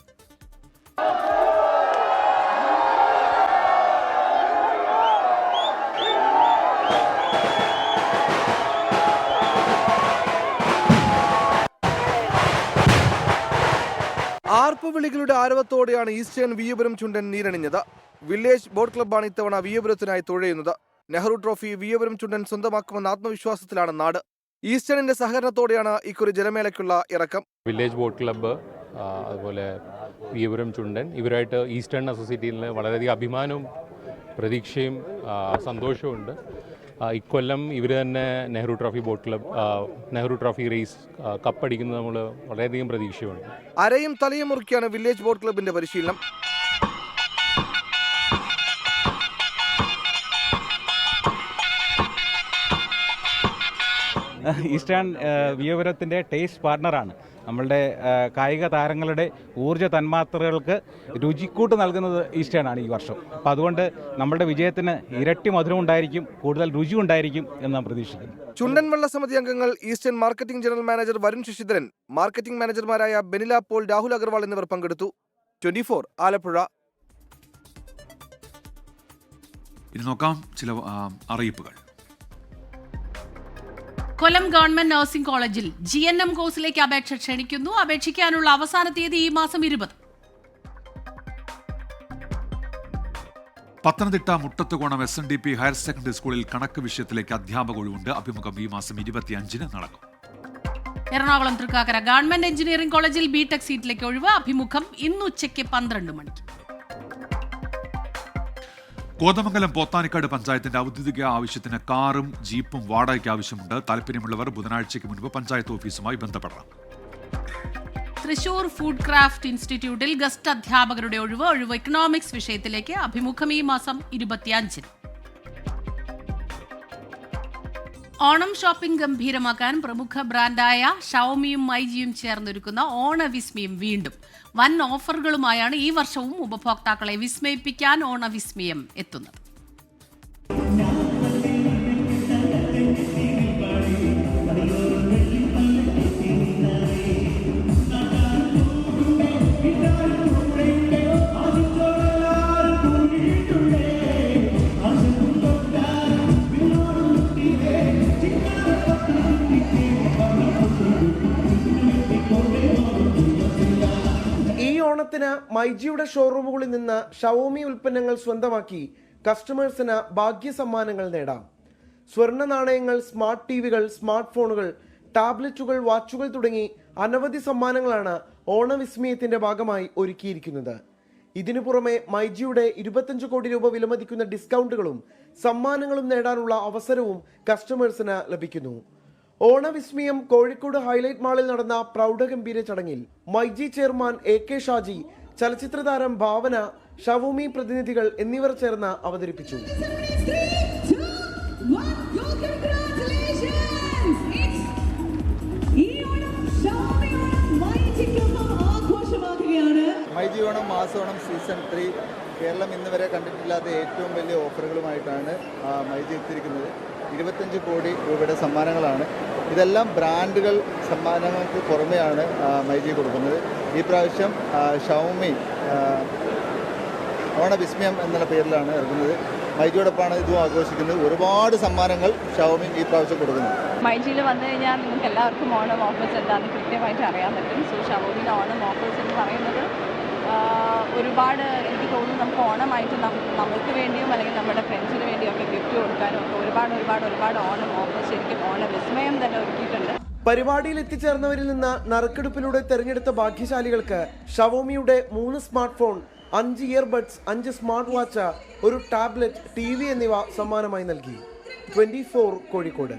ആർപ്പുവിളികളുടെ ആരവത്തോടെയാണ് ഈസ്റ്റേൺ വിയപുരം ചുണ്ടൻ നീരണിഞ്ഞത്. വില്ലേജ് ബോട്ട് ക്ലബ്ബാണ് ഇത്തവണ വിയപുരത്തിനായി തുഴയുന്നത്. നെഹ്റു ട്രോഫി വിയപുരം ചുണ്ടൻ സ്വന്തമാക്കുമെന്ന ആത്മവിശ്വാസത്തിലാണ് നാട്. ഈസ്റ്റേണിന്റെ സഹകരണത്തോടെയാണ് ഇക്കുറി ജലമേളയ്ക്കുള്ള ഇറക്കം. വില്ലേജ് ബോട്ട് ക്ലബ്ബ്, അതുപോലെ വിയപുരം ചുണ്ടൻ, ഇവരായിട്ട് ഈസ്റ്റേൺ അസോസിയേറ്റിയിൽ വളരെയധികം അഭിമാനവും പ്രതീക്ഷയും സന്തോഷവും ഉണ്ട്. ഇക്കൊല്ലം ഇവർ തന്നെ Nehru trophy boat club, Nehru trophy race കപ്പടിക്കുന്നത് നമ്മൾ വളരെയധികം പ്രതീക്ഷയുണ്ട്. അരയും തലയും മുറുക്കിയാണ് വില്ലേജ് ബോട്ട് ക്ലബിന്റെ പരിശീലനം. ഈസ്റ്റേൺ വിയപുരത്തിൻ്റെ ടേസ്റ്റ് പാർട്ണറാണ്. നമ്മളുടെ കായിക താരങ്ങളുടെ ഊർജ്ജ തന്മാത്രകൾക്ക് രുചിക്കൂട്ട് നൽകുന്നത് ഈസ്റ്റേൺ ആണ് ഈ വർഷം. അപ്പോൾ അതുകൊണ്ട് നമ്മളുടെ വിജയത്തിന് ഇരട്ടി മധുരം ഉണ്ടായിരിക്കും, കൂടുതൽ രുചി ഉണ്ടായിരിക്കും എന്ന് നാം പ്രതീക്ഷിക്കുന്നു. ചുണ്ടൻ വള്ള സമിതി അംഗങ്ങൾ Eastern marketing general manager Varun Sasidharan, marketing മാനേജർമാരായ ബെനില പോൾ, രാഹുൽ അഗർവാൾ എന്നിവർ പങ്കെടുത്തു. 24 ആലപ്പുഴ. ഇനി നോക്കാം ചില അറിയിപ്പുകൾ. കൊല്ലം ഗവൺമെന്റ് നഴ്സിംഗ് കോളേജിൽ GNM കോഴ്സിലേക്ക് അപേക്ഷ ക്ഷണിക്കുന്നു. അപേക്ഷിക്കാനുള്ള അവസാന തീയതി ഈ മാസം 20. Pathanamthitta Muttathukonam SNDP higher secondary സ്കൂളിൽ കണക്ക് വിഷയത്തിലേക്ക് അധ്യാപക ഒഴിവുണ്ട്. അഭിമുഖം ഈ മാസം 25-ന് നടക്കും. എറണാകുളം തൃക്കാക്കര ഗവൺമെന്റ് എഞ്ചിനീയറിംഗ് കോളേജിൽ BTech സീറ്റിലേക്ക് ഒഴിവ്. അഭിമുഖം ഇന്ന് ഉച്ചയ്ക്ക് 12 മണിക്ക്. കോതമംഗലം പോത്താനിക്കാട് പഞ്ചായത്തിന്റെ ഔദ്യോഗിക ആവശ്യത്തിന് കാറും ജീപ്പും വാടകയ്ക്ക് ആവശ്യമുണ്ട്. താല്പര്യമുള്ളവർ ബുധനാഴ്ചയ്ക്ക് മുൻപ് പഞ്ചായത്ത് ഓഫീസുമായി ബന്ധപ്പെടണം. തൃശൂർ ഫുഡ് ക്രാഫ്റ്റ് ഇൻസ്റ്റിറ്റ്യൂട്ടിൽ ഗസ്റ്റ് അധ്യാപകരുടെ ഒഴിവ് എക്കണോമിക്സ് വിഷയത്തിലേക്ക്. അഭിമുഖം ഈ മാസം 25-ന്. ഓണം ഷോപ്പിംഗ് ഗംഭീരമാക്കാൻ പ്രമുഖ ബ്രാൻഡായ ഷവോമിയും മൈജിയും ചേർന്നൊരുക്കുന്ന ഓണവിസ്മയം വീണ്ടും വൻ ഓഫറുകളുമായാണ് ഈ വർഷവും ഉപഭോക്താക്കളെ വിസ്മയിപ്പിക്കാൻ ഓണവിസ്മയം എത്തുന്നത്. ഓണത്തിന് മൈജിയുടെ ഷോറൂമുകളിൽ നിന്ന് ഷവോമി ഉൽപ്പന്നങ്ങൾ സ്വന്തമാക്കി കസ്റ്റമേഴ്സിന് ഭാഗ്യസമ്മാനങ്ങൾ നേടാം. സ്വർണ്ണ നാണയങ്ങൾ, സ്മാർട്ട് ടിവികൾ, സ്മാർട്ട് ഫോണുകൾ, ടാബ്ലറ്റുകൾ, വാച്ചുകൾ തുടങ്ങി അനവധി സമ്മാനങ്ങളാണ് ഓണവിസ്മയത്തിന്റെ ഭാഗമായി ഒരുക്കിയിരിക്കുന്നത്. ഇതിനു പുറമെ മൈജിയുടെ 25 കോടി രൂപ വിലമതിക്കുന്ന ഡിസ്കൗണ്ടുകളും സമ്മാനങ്ങളും നേടാനുള്ള അവസരവും കസ്റ്റമേഴ്സിന് ലഭിക്കുന്നു. ഓണവിസ്മയം കോഴിക്കോട് ഹൈലൈറ്റ് മാളിൽ നടന്ന പ്രൗഢഗംഭീര ചടങ്ങിൽ മൈജി ചെയർമാൻ AK ഷാജി, ചലച്ചിത്ര താരം ഭാവന, ഷവോമി പ്രതിനിധികൾ എന്നിവർ ചേർന്ന് അവതരിപ്പിച്ചു. മൈജി ഓണം മാസോണം സീസൺ 3 കേരളം ഇന്ന് വരെ കണ്ടിട്ടില്ലാത്ത ഏറ്റവും വലിയ ഓഫറുകളുമായിട്ടാണ് മൈജി എത്തിയിരിക്കുന്നത്. 25 കോടി രൂപയുടെ സമ്മാനങ്ങളാണ്. ഇതെല്ലാം ബ്രാൻഡുകൾ സമ്മാനങ്ങൾക്ക് പുറമെയാണ് മൈജി കൊടുക്കുന്നത്. ഈ പ്രാവശ്യം ഷവോമി ഓണവിസ്മയം എന്നുള്ള പേരിലാണ് ഇറങ്ങുന്നത്. മൈജിയോടൊപ്പമാണ് ഇതും ആഘോഷിക്കുന്നത്. ഒരുപാട് സമ്മാനങ്ങൾ ഷവോമി ഈ പ്രാവശ്യം കൊടുക്കുന്നു. മൈജിയിൽ വന്നു കഴിഞ്ഞാൽ നിങ്ങൾക്ക് എല്ലാവർക്കും ഓണം ഓഫേഴ്സ് എന്താണെന്ന് കൃത്യമായിട്ട് അറിയാൻ പറ്റും. സോ ഷവോമിയുടെ ഓണം ഓഫേഴ്സ് എന്ന് പറയുന്നത് ഒരുപാട് എനിക്ക് തോന്നുന്നു നമുക്ക് ഓണമായിട്ട് നമ്മൾക്ക് വേണ്ടിയും അല്ലെങ്കിൽ നമ്മുടെ ഫ്രണ്ട്സിന് വേണ്ടിയും ഒക്കെ ഗിഫ്റ്റ് കൊടുക്കാനും ഒക്കെ ഒരുപാട് ഓണം ഓഫേഴ്സ് ശരിക്കും ഓണവിസ്മയം തന്നെ ഒരുക്കിയിട്ടുണ്ട്. പരിപാടിയിൽ എത്തിച്ചേർന്നവരിൽ നിന്ന് നറുക്കെടുപ്പിലൂടെ തെരഞ്ഞെടുത്ത ഭാഗ്യശാലികൾക്ക് ഷവോമിയുടെ 3 smart phone, 5 earbuds, 5 smart watch, ഒരു ടാബ്ലറ്റ്, TV എന്നിവ സമ്മാനമായി നൽകി. 24 കോഴിക്കോട്.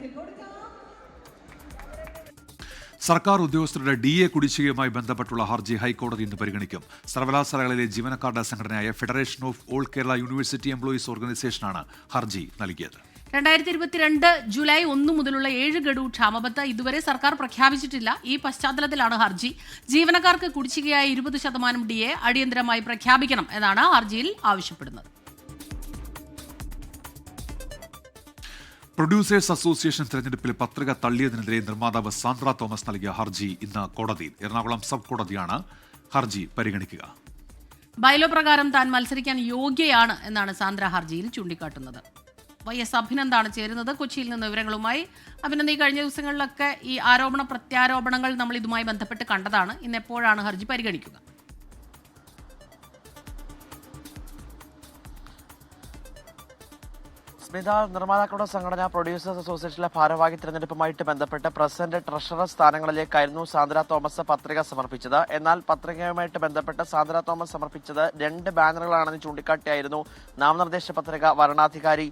സർക്കാർ ഉദ്യോഗസ്ഥരുടെ DA കുടിശ്ശികയുമായി ബന്ധപ്പെട്ടുള്ള ഹർജി ഹൈക്കോടതി ഇന്ന് പരിഗണിക്കും. സർവകലാശാലകളിലെ ജീവനക്കാരുടെ സംഘടനയായ federation of all Kerala university employees ഓർഗനൈസേഷനാണ് ഹർജി നൽകിയത്. 2022 ജൂലൈ 1 മുതലുള്ള 7 ഗഡു ക്ഷാമബത്ത ഇതുവരെ സർക്കാർ പ്രഖ്യാപിച്ചിട്ടില്ല. ഈ പശ്ചാത്തലത്തിലാണ് ഹർജി. ജീവനക്കാർക്ക് കുടിശ്ശികയായ 20% DA അടിയന്തരമായി പ്രഖ്യാപിക്കണം എന്നാണ് ഹർജിയിൽ ആവശ്യപ്പെടുന്നത്. പ്രൊഡ്യൂസേഴ്സ് അസോസിയേഷൻ തെരഞ്ഞെടുപ്പിൽ പത്രിക തള്ളിയതിനെതിരെ നിർമ്മാതാവ് സാന്ദ്ര തോമസ് നൽകിയ ഹർജി ഇന്ന് കോടതിയിൽ. എറണാകുളം സബ് കോടതിയാണ് ഹർജി പരിഗണിക്കുക. ബൈലോ പ്രകാരം താൻ മത്സരിക്കാൻ യോഗ്യയാണ് എന്നാണ് സാന്ദ്ര ഹർജിയിൽ ചൂണ്ടിക്കാട്ടുന്നത്. YS അഭിനന്ദാണ് ചേരുന്നത് കൊച്ചിയിൽ നിന്ന് വിവരങ്ങളുമായി. അഭിനന്ദ്, ഈ കഴിഞ്ഞ ദിവസങ്ങളിലൊക്കെ ഈ ആരോപണ പ്രത്യാരോപണങ്ങൾ നമ്മൾ ഇതുമായി ബന്ധപ്പെട്ട് കണ്ടതാണ്. ഇന്ന് എപ്പോഴാണ് ഹർജി പരിഗണിക്കുക? സ്മിത, നിർമ്മാതാക്കളുടെ സംഘടന പ്രൊഡ്യൂസേഴ്സ് അസോസിയേഷനിലെ ഭാരവാഹി തെരഞ്ഞെടുപ്പുമായിട്ട് ബന്ധപ്പെട്ട് പ്രസിഡന്റ്, ട്രഷറർ സ്ഥാനങ്ങളിലേക്കായിരുന്നു സാന്ദ്ര തോമസ് പത്രിക സമർപ്പിച്ചത്. എന്നാൽ പത്രികയുമായിട്ട് ബന്ധപ്പെട്ട് സാന്ദ്ര തോമസ് സമർപ്പിച്ചത് 2 ബാനറുകളാണെന്ന് ചൂണ്ടിക്കാട്ടിയായിരുന്നു നാമനിർദ്ദേശ പത്രിക വരണാധികാരി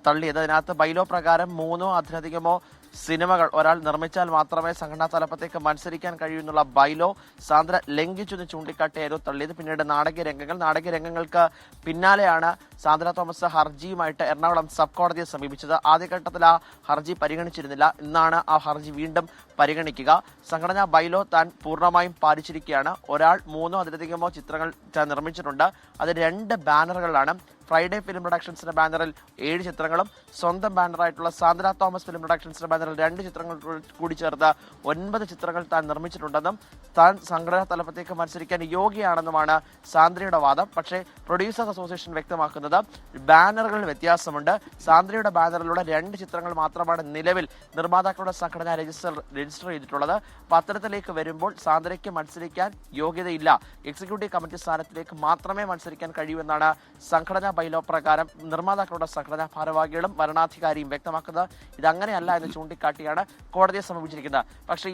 തള്ളിയത്. അതിനകത്ത് ബൈലോ പ്രകാരം 3 അതിലധികമോ സിനിമകൾ ഒരാൾ നിർമ്മിച്ചാൽ മാത്രമേ സംഘടനാ തലപ്പത്തേക്ക് മത്സരിക്കാൻ കഴിയൂ എന്നുള്ള ബൈലോ സാന്ദ്ര ലംഘിച്ചെന്ന് ചൂണ്ടിക്കാട്ടിയായിരുന്നു തള്ളിയത്. പിന്നീട് നാടകീയ രംഗങ്ങൾക്ക് പിന്നാലെയാണ് സാന്ദ്ര തോമസ് ഹർജിയുമായിട്ട് എറണാകുളം സബ് കോടതിയെ സമീപിച്ചത്. ആദ്യഘട്ടത്തിൽ ആ ഹർജി പരിഗണിച്ചിരുന്നില്ല. ഇന്നാണ് ആ ഹർജി വീണ്ടും പരിഗണിക്കുക. സംഘടനാ ബൈലോ താൻ പൂർണ്ണമായും പാലിച്ചിരിക്കുകയാണ്. ഒരാൾ 3 അതിലധികമോ ചിത്രങ്ങൾ നിർമ്മിച്ചിട്ടുണ്ട്. അത് 2 ബാനറുകളിലാണ്. ഫ്രൈഡേ ഫിലിം പ്രൊഡക്ഷൻസിന്റെ ബാനറിൽ 7 ചിത്രങ്ങളും സ്വന്തം ബാനറായിട്ടുള്ള സാന്ദ്ര തോമസ് ഫിലിം പ്രൊഡക്ഷൻസിന്റെ ബാനറിൽ 2 ചിത്രങ്ങൾ കൂടി ചേർത്ത് 9 ചിത്രങ്ങൾ താൻ നിർമ്മിച്ചിട്ടുണ്ടെന്നും താൻ സംഘടനാ തലപ്പത്തേക്ക് മത്സരിക്കാൻ യോഗ്യയാണെന്നുമാണ് സാന്ദ്രയുടെ വാദം. പക്ഷേ പ്രൊഡ്യൂസേഴ്സ് അസോസിയേഷൻ വ്യക്തമാക്കുന്നത് ബാനറുകളിൽ വ്യത്യാസമുണ്ട്. സാന്ദ്രയുടെ ബാനറിലൂടെ 2 ചിത്രങ്ങൾ മാത്രമാണ് നിലവിൽ നിർമ്മാതാക്കളുടെ സംഘടന രജിസ്റ്റർ ചെയ്തിട്ടുള്ളത്. അപ്പോൾ അത്തരത്തിലേക്ക് വരുമ്പോൾ സാന്ദ്രയ്ക്ക് മത്സരിക്കാൻ യോഗ്യതയില്ല. എക്സിക്യൂട്ടീവ് കമ്മിറ്റി സ്ഥാനത്തിലേക്ക് മാത്രമേ മത്സരിക്കാൻ കഴിയൂ എന്നാണ് സംഘടനാ ബൈലോ പ്രകാരം നിർമ്മാതാക്കളുടെ സംഘടനാ ഭാരവാഹികളും ഭരണാധികാരിയും വ്യക്തമാക്കുന്നത്. ഇതങ്ങനെയല്ല എന്ന് ചൂണ്ടിക്കാട്ടിയാണ് കോടതിയെ സമീപിച്ചിരിക്കുന്നത്. പക്ഷേ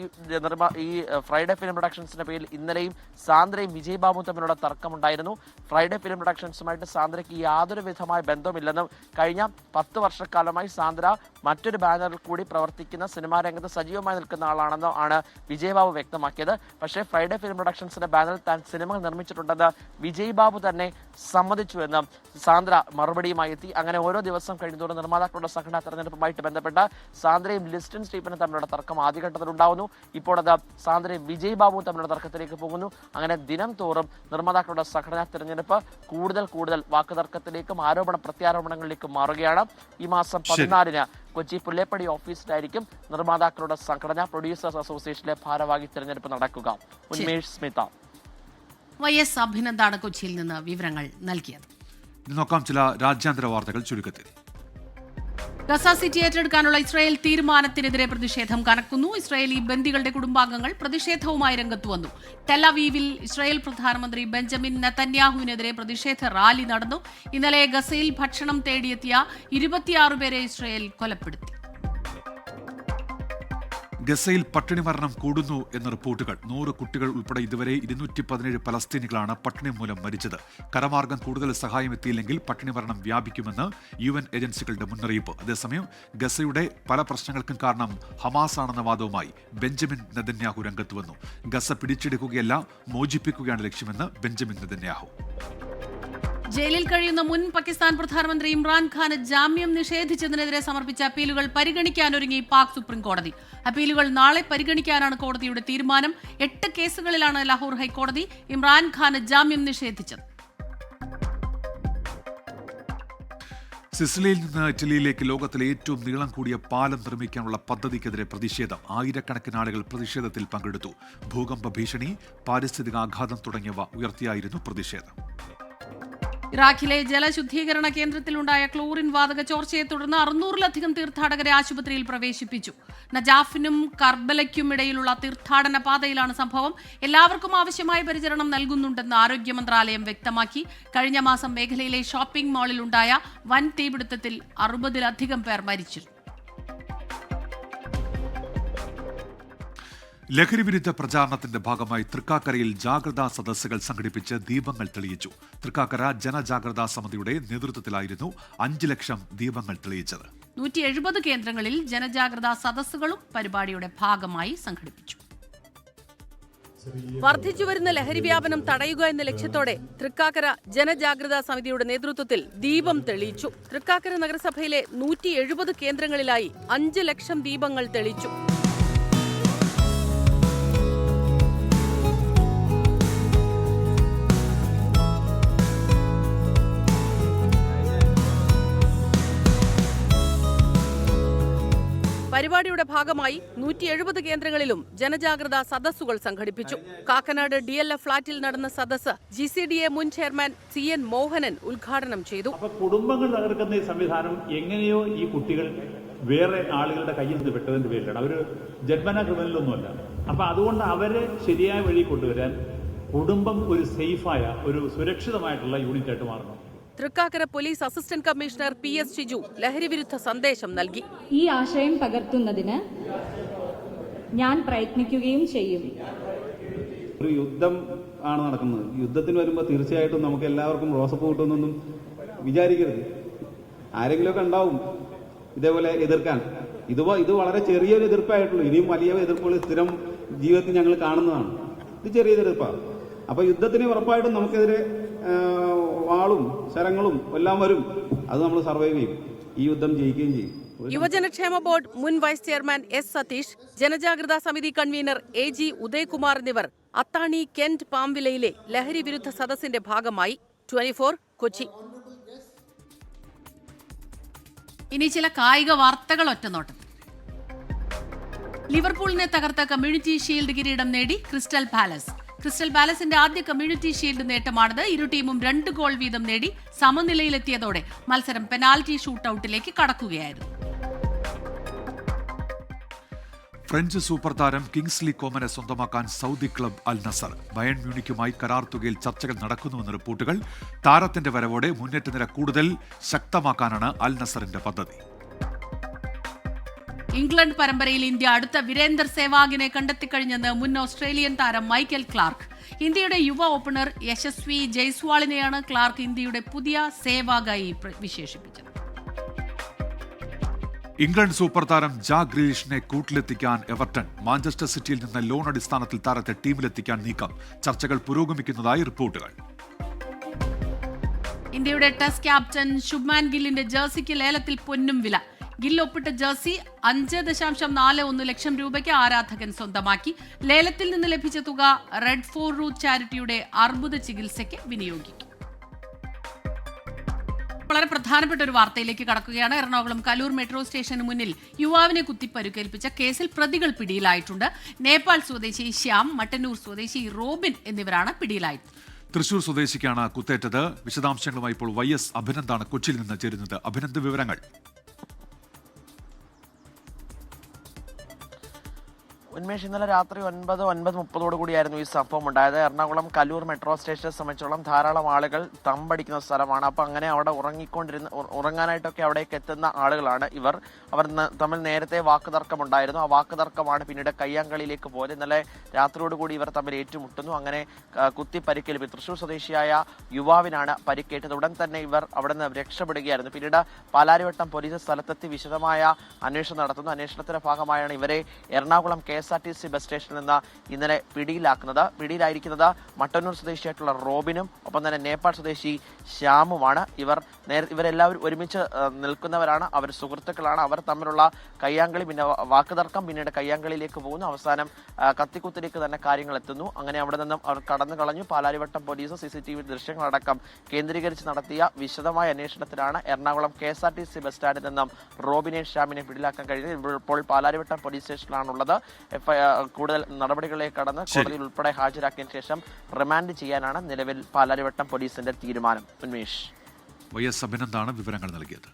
ഈ ഫ്രൈഡേ ഫിലിം പ്രൊഡക്ഷൻസിന്റെ പേരിൽ ഇന്നലെയും സാന്ദ്രയും വിജയ് ബാബുവും തമ്മിലുള്ള തർക്കമുണ്ടായിരുന്നു. ഫ്രൈഡേ ഫിലിം പ്രൊഡക്ഷൻസുമായിട്ട് സാന്ദ്രയ്ക്ക് യാതൊരു വിധമായ ബന്ധമില്ലെന്നും കഴിഞ്ഞ 10 വർഷക്കാലമായി സാന്ദ്ര മറ്റൊരു ബാനറിൽ കൂടി പ്രവർത്തിക്കുന്ന സിനിമാ രംഗത്ത് സജീവമായി നിൽക്കുന്ന ആളാണെന്നോ ആണ് വിജയ് ബാബു വ്യക്തമാക്കിയത്. പക്ഷേ ഫ്രൈഡേ ഫിലിം പ്രൊഡക്ഷൻസിന്റെ ബാനറിൽ താൻ സിനിമകൾ നിർമ്മിച്ചിട്ടുണ്ടെന്ന് വിജയ് ബാബു തന്നെ സമ്മതിച്ചുവെന്ന് സാന്ദ്ര മറുപടിയുമായി എത്തി. അങ്ങനെ ഓരോ ദിവസം കഴിയുന്നതോടെ നിർമ്മാതാക്കളുടെ സംഘടനാ തെരഞ്ഞെടുപ്പുമായിട്ട് ബന്ധപ്പെട്ട് സാന്ദ്രയും ലിസ്റ്റൻ സ്റ്റീഫനും തമ്മിലുള്ള തർക്കം ആദ്യഘട്ടത്തിൽ ഉണ്ടാവുന്നു. ഇപ്പോൾ അത് സാന്ദ്രയും വിജയ് ബാബുവും തമ്മിലുള്ള തർക്കത്തിലേക്ക് പോകുന്നു. അങ്ങനെ ദിനം തോറും നിർമ്മാതാക്കളുടെ സംഘടനാ തെരഞ്ഞെടുപ്പ് കൂടുതൽ വാക്കുതർക്കത്തിലേക്കും ആരോപണ പ്രത്യാരോപണങ്ങളിലേക്കും മാറുകയാണ്. ഈ മാസം 14-ന് കൊച്ചി പുല്ലേപ്പടി ഓഫീസിലായിരിക്കും നിർമ്മാതാക്കളുടെ സംഘടന പ്രൊഡ്യൂസേഴ്സ് അസോസിയേഷനിലെ ഭാരവാഹി തെരഞ്ഞെടുപ്പ് നടക്കുക. ഉന്മേഷ്, സ്മിത. YS അഭിനന്ദാണ് കൊച്ചിയിൽ നിന്ന് വിവരങ്ങൾ നൽകിയത്. നോക്കാം ചില രാജ്യാന്തര വാർത്തകൾ ചുരുക്കത്തിൽ. ഗസ സിറ്റി ഏറ്റെടുക്കാനുള്ള ഇസ്രായേൽ തീരുമാനത്തിനെതിരെ പ്രതിഷേധം കനക്കുന്നു. ഇസ്രായേലി ബന്ദികളുടെ കുടുംബാംഗങ്ങൾ പ്രതിഷേധവുമായി രംഗത്തു വന്നു. ടെലവീവിൽ ഇസ്രായേൽ പ്രധാനമന്ത്രി ബെഞ്ചമിൻ നെതന്യാഹുവിനെതിരെ പ്രതിഷേധ റാലി നടന്നു. ഇന്നലെ ഗസയിൽ ഭക്ഷണം തേടിയെത്തിയ 26 പേരെ ഇസ്രായേൽ കൊലപ്പെടുത്തി. ഗസയിൽ പട്ടിണി മരണം കൂടുന്നു എന്ന റിപ്പോർട്ടുകൾ. 100 കുട്ടികൾ ഉൾപ്പെടെ ഇതുവരെ 217 പലസ്തീനികളാണ് പട്ടിണി മൂലം മരിച്ചത്. കരമാർഗം കൂടുതൽ സഹായം എത്തിയില്ലെങ്കിൽ പട്ടിണി മരണം വ്യാപിക്കുമെന്ന് UN ഏജൻസികളുടെ മുന്നറിയിപ്പ്. അതേസമയം ഗസയുടെ പല പ്രശ്നങ്ങൾക്കും കാരണം ഹമാസ് ആണെന്ന വാദവുമായി ബെഞ്ചമിൻ നെതന്യാഹു രംഗത്ത് വന്നു. ഗസ പിടിച്ചെടുക്കുകയല്ല, മോചിപ്പിക്കുകയാണ് ലക്ഷ്യമെന്ന് ബെഞ്ചമിൻ നെതന്യാഹു. ജയിലിൽ കഴിയുന്ന മുൻ പാകിസ്ഥാൻ പ്രധാനമന്ത്രി ഇമ്രാൻഖാന് ജാമ്യം നിഷേധിച്ചതിനെതിരെ സമർപ്പിച്ച അപ്പീലുകൾ പരിഗണിക്കാനൊരുങ്ങി പാക് സുപ്രീം കോടതി. അപ്പീലുകൾ നാളെ പരിഗണിക്കാനാണ് കോടതിയുടെ തീരുമാനം. 8 കേസുകളിലാണ് ലാഹോർ ഹൈക്കോടതി ഇമ്രാൻഖാന് ജാമ്യം നിഷേധിച്ചത്. സിസിലിയിൽ നിന്ന് ഇറ്റലിയിലേക്ക് ലോകത്തിലെ ഏറ്റവും നീളം കൂടിയ പാലം നിർമ്മിക്കാനുള്ള പദ്ധതിക്കെതിരെ പ്രതിഷേധം. ആയിരക്കണക്കിന് ആളുകൾ പ്രതിഷേധത്തിൽ പങ്കെടുത്തു. ഭൂകമ്പ ഭീഷണി, പാരിസ്ഥിതികാഘാതം തുടങ്ങിയവ ഉയർത്തിയായിരുന്നു പ്രതിഷേധം. ഇറാഖിലെ ജലശുദ്ധീകരണ കേന്ദ്രത്തിലുണ്ടായ ക്ലോറിൻ വാതക ചോർച്ചയെ തുടർന്ന് 600-ലധികം തീർത്ഥാടകരെ ആശുപത്രിയിൽ പ്രവേശിപ്പിച്ചു. നജാഫിനും കർബലയ്ക്കും ഇടയിലുള്ള തീർത്ഥാടന പാതയിലാണ് സംഭവം. എല്ലാവർക്കും ആവശ്യമായ പരിചരണം നൽകുന്നുണ്ടെന്ന് ആരോഗ്യ മന്ത്രാലയം വ്യക്തമാക്കി. കഴിഞ്ഞ മാസം മേഖലയിലെ ഷോപ്പിംഗ് മാളിലുണ്ടായ വൻ തീപിടുത്തത്തിൽ 60-ലധികം പേർ മരിച്ചു. ലഹരിവിരുദ്ധ പ്രചാരണത്തിന്റെ ഭാഗമായി തൃക്കാക്കരയിൽ ജാഗ്രതാ സദസ്സുകൾ സംഘടിപ്പിച്ച് ദീപങ്ങൾ തെളിയിച്ചു. തൃക്കാക്കര ജനജാഗ്രതാ സമിതിയുടെ നേതൃത്വത്തിലായിരുന്നു 5 ലക്ഷം ദീപങ്ങൾ തെളിയിച്ചത്. 170 കേന്ദ്രങ്ങളിൽ ജനജാഗ്രതാ സദസ്സുകളും പരിപാടിയുടെ ഭാഗമായി സംഘടിപ്പിച്ചു. വർദ്ധിച്ചുവരുന്ന ലഹരി വ്യാപനം തടയുക എന്ന ലക്ഷ്യത്തോടെ തൃക്കാക്കര ജനജാഗ്രതാ സമിതിയുടെ നേതൃത്വത്തിൽ ദീപം തെളിയിച്ചു. തൃക്കാക്കര നഗരസഭയിലെ 170 കേന്ദ്രങ്ങളിലായി 5 ലക്ഷം ദീപങ്ങൾ തെളിയിച്ചു. പരിപാടിയുടെ ഭാഗമായി 170 കേന്ദ്രങ്ങളിലും ജനജാഗ്രതാ സദസ്സുകൾ സംഘടിപ്പിച്ചു. കാക്കനാട് DLF ഫ്ളാറ്റിൽ നടന്ന സദസ്സ് GCDA മുൻ ചെയർമാൻ CN മോഹനൻ ഉദ്ഘാടനം ചെയ്തു. കുടുംബങ്ങൾ തകർക്കുന്ന ഈ സംവിധാനം എങ്ങനെയോ ഈ കുട്ടികൾ വേറെ ആളുകളുടെ കയ്യിൽ നിന്ന് വിട്ടതിന്റെ പേരിലാണ്. അവർ ജന്മന ക്രിമിനലൊന്നുമല്ല. അപ്പൊ അതുകൊണ്ട് അവരെ ശരിയായ വഴി കൊണ്ടുവരാൻ കുടുംബം ഒരു സേഫായ, ഒരു സുരക്ഷിതമായിട്ടുള്ള യൂണിറ്റായിട്ട് മാറണം. Thrikkakara police assistant commissioner PS Shiju ലഹരിവിരുദ്ധ സന്ദേശം നൽകി. ഈ ആശയം പകർത്തുന്നതിന് ഞാൻ പ്രയത്നിക്കുകയും ചെയ്യും. ഒരു യുദ്ധം ആണ് നടക്കുന്നത്. യുദ്ധത്തിന് വരുമ്പോൾ തീർച്ചയായിട്ടും നമുക്ക് എല്ലാവർക്കും റോസപ്പ് കിട്ടുമെന്നൊന്നും വിചാരിക്കരുത്. ആരെങ്കിലുമൊക്കെ ഉണ്ടാവും ഇതേപോലെ എതിർക്കാൻ. ഇത് വളരെ ചെറിയൊരു എതിർപ്പായിട്ടുള്ളൂ. ഇനിയും വലിയ എതിർപ്പുകൾ സ്ഥിരം ജീവിതത്തിൽ ഞങ്ങൾ കാണുന്നതാണ്. ഇത് ചെറിയൊരു എതിർപ്പാണ്. അപ്പൊ യുദ്ധത്തിന് ഉറപ്പായിട്ടും നമുക്കെതിരെ വാളും ശരങ്ങളും എല്ലാം വരും. അത് നമ്മൾ സർവൈവ് ചെയ്യും. ഈ യുദ്ധം ജയിക്കുകയും ചെയ്യും. യുവജനക്ഷേമ ബോർഡ് മുൻ വൈസ് ചെയർമാൻ S സതീഷ്, ജനജാഗ്രതാ സമിതി കൺവീനർ AG ഉദയകുമാർ എന്നിവർ അത്താണി കെന്റ് പാംവിലയിലെ ലഹരി വിരുദ്ധ സദസ്സിന്റെ ഭാഗമായി. 24 കൊച്ചി. ഇനി ചില കായിക വാർത്തകൾ ഒറ്റനോട്ടത്തിൽ. ലിവർപൂളിനെ തകർത്ത കമ്മ്യൂണിറ്റി ഷീൽഡ് കിരീടം നേടി ക്രിസ്റ്റൽ പാലസ്. ക്രിസ്റ്റൽ പാലസിന്റെ ആദ്യ കമ്മ്യൂണിറ്റി ഷീൽഡ് നേട്ടമാണിത്. ഇരു ടീമും 2 ഗോൾ വീതം നേടി സമനിലയിലെത്തിയതോടെ മത്സരം പെനാൽറ്റി ഷൂട്ടൌട്ടിലേക്ക് കടക്കുകയായിരുന്നു. ഫ്രഞ്ച് സൂപ്പർ താരം കിങ്സ്ലി കോമനെ സ്വന്തമാക്കാൻ Saudi club Al Nassr. Bayern മ്യൂണിക്കുമായി കരാർ തുകയിൽ ചർച്ചകൾ നടക്കുന്നുവെന്ന് റിപ്പോർട്ടുകൾ. താരത്തിന്റെ വരവോടെ മുന്നേറ്റ നിര കൂടുതൽ ശക്തമാക്കാനാണ് അൽ നസറിന്റെ പദ്ധതി. ഇംഗ്ലണ്ട് പരമ്പരയിൽ ഇന്ത്യ അടുത്ത വീരേന്ദർ സേവാഗിനെ കണ്ടെത്തിക്കഴിഞ്ഞെന്ന് മുൻ ഓസ്ട്രേലിയൻ താരം മൈക്കൽ ക്ലാർക്ക്. ഇന്ത്യയുടെ യുവ ഓപ്പണർ യശസ്വി ജയ്സ്വാളിനെയാണ് ക്ലാർക്ക് ഇന്ത്യയുടെ പുതിയ സേവാഗായി വിശേഷിപ്പിച്ചത്. ഇംഗ്ലണ്ട് സൂപ്പർ താരം ജാക്ക് ഗ്രീലിഷിനെ കൂട്ടിലെത്തിക്കാൻ എവർട്ടൺ. മാഞ്ചസ്റ്റർ സിറ്റിയിൽ നിന്ന് ലോൺ അടിസ്ഥാനത്തിൽ താരത്തെ ടീമിലെത്തിക്കാൻ നീക്കം. ചർച്ചകൾ പുരോഗമിക്കുന്നതായി റിപ്പോർട്ടുകൾ. ഇന്ത്യയുടെ ടെസ്റ്റ് ക്യാപ്റ്റൻ ശുഭ്മാൻ ഗില്ലിന്റെ ജേഴ്സിക്ക് ലേലത്തിൽ പൊന്നും വില. ഗിൽ ഒപ്പിട്ട ജേഴ്സി 5.41 ലക്ഷം രൂപയ്ക്ക് ആരാധകൻ സ്വന്തമാക്കി. ലേലത്തിൽ നിന്ന് ലഭിച്ച തുക റെഡ് ഫോർ റൂട്ട് ചാരിറ്റിയുടെ അർബുദ ചികിത്സയ്ക്ക് വിനിയോഗിക്കും. വളരെ പ്രധാനപ്പെട്ട ഒരു വാർത്തയിലേക്ക് കടക്കുകയാണ്. എറണാകുളം കലൂർ മെട്രോ സ്റ്റേഷന് മുന്നിൽ യുവാവിനെ കുത്തി പരിക്കേൽപ്പിച്ച കേസിൽ പ്രതികൾ പിടിയിലായിട്ടുണ്ട്. നേപ്പാൾ സ്വദേശി ശ്യാം, മട്ടന്നൂർ സ്വദേശി റോബിൻ എന്നിവരാണ് പിടിയിലായത്. തൃശൂർ സ്വദേശിക്കാണ് കുത്തേറ്റത്. വിശദാംശങ്ങളുമായി ഇപ്പോൾ YS അഭിനന്ദാണ് കൊച്ചിയിൽ നിന്ന് ചേരുന്നത്. അഭിനന്ദ്, വിവരങ്ങൾ. ഉന്മേഷ്, ഇന്നലെ രാത്രി 9:30 കൂടിയായിരുന്നു ഈ സംഭവം ഉണ്ടായത്. എറണാകുളം കലൂർ മെട്രോ സ്റ്റേഷനെ സംബന്ധിച്ചോളം ധാരാളം ആളുകൾ തമ്പടിക്കുന്ന സ്ഥലമാണ്. അപ്പോൾ അങ്ങനെ അവിടെ ഉറങ്ങാനായിട്ടൊക്കെ അവിടേക്ക് എത്തുന്ന ആളുകളാണ് ഇവർ. അവർ തമ്മിൽ നേരത്തെ വാക്കുതർക്കമുണ്ടായിരുന്നു. ആ വാക്കുതർക്കമാണ് പിന്നീട് കയ്യാങ്കളിയിലേക്ക് പോയത്. ഇന്നലെ രാത്രിയോടുകൂടി ഇവർ തമ്മിൽ ഏറ്റുമുട്ടുന്നു. അങ്ങനെ കുത്തി പരിക്കേൽപ്പി തൃശൂർ സ്വദേശിയായ യുവാവിനാണ് പരിക്കേറ്റത്. ഉടൻ തന്നെ ഇവർ അവിടെ നിന്ന് രക്ഷപ്പെടുകയായിരുന്നു. പിന്നീട് പാലാരിവട്ടം പോലീസ് സ്ഥലത്തെത്തി വിശദമായ അന്വേഷണം നടത്തുന്നു. അന്വേഷണത്തിന്റെ ഭാഗമായാണ് ഇവരെ എറണാകുളം KSRTC ബസ് സ്റ്റേഷനിൽ നിന്ന് ഇന്നലെ പിടിയിലായിരിക്കുന്നത് മട്ടന്നൂർ സ്വദേശിയായിട്ടുള്ള റോബിനും ഒപ്പം തന്നെ നേപ്പാൾ സ്വദേശി ശ്യാമുമാണ്. ഇവരെല്ലാവരും ഒരുമിച്ച് നിൽക്കുന്നവരാണ്. അവർ സുഹൃത്തുക്കളാണ്. അവർ തമ്മിലുള്ള കയ്യാങ്കളി, പിന്നെ വാക്കുതർക്കം, പിന്നീട് കയ്യാങ്കളിയിലേക്ക് പോകുന്നു. അവസാനം കത്തിക്കുത്തിലേക്ക് തന്നെ കാര്യങ്ങൾ എത്തുന്നു. അങ്ങനെ അവിടെ നിന്നും അവർ കടന്നു കളഞ്ഞു. പാലാരിവട്ടം പോലീസ് CCTV ദൃശ്യങ്ങളടക്കം കേന്ദ്രീകരിച്ച് നടത്തിയ വിശദമായ അന്വേഷണത്തിലാണ് എറണാകുളം KSRTC ബസ് സ്റ്റാൻഡിൽ നിന്നും റോബിനെ ശ്യാമിനെ പിടിയിലാക്കാൻ കഴിഞ്ഞത്. ഇപ്പോൾ പാലാരിവട്ടം പോലീസ് സ്റ്റേഷനിലാണുള്ളത്. കൂടുതൽ നടപടികളിലേക്ക് കടന്ന് കോടതിയിൽ ഉൾപ്പെടെ ഹാജരാക്കിയ ശേഷം റിമാൻഡ് ചെയ്യാനാണ് നിലവിൽ പാലാരിവട്ടം പോലീസിന്റെ തീരുമാനം. ഉന്മേഷ്, YS അഭിനന്ദാണ് വിവരങ്ങൾ നൽകിയത്.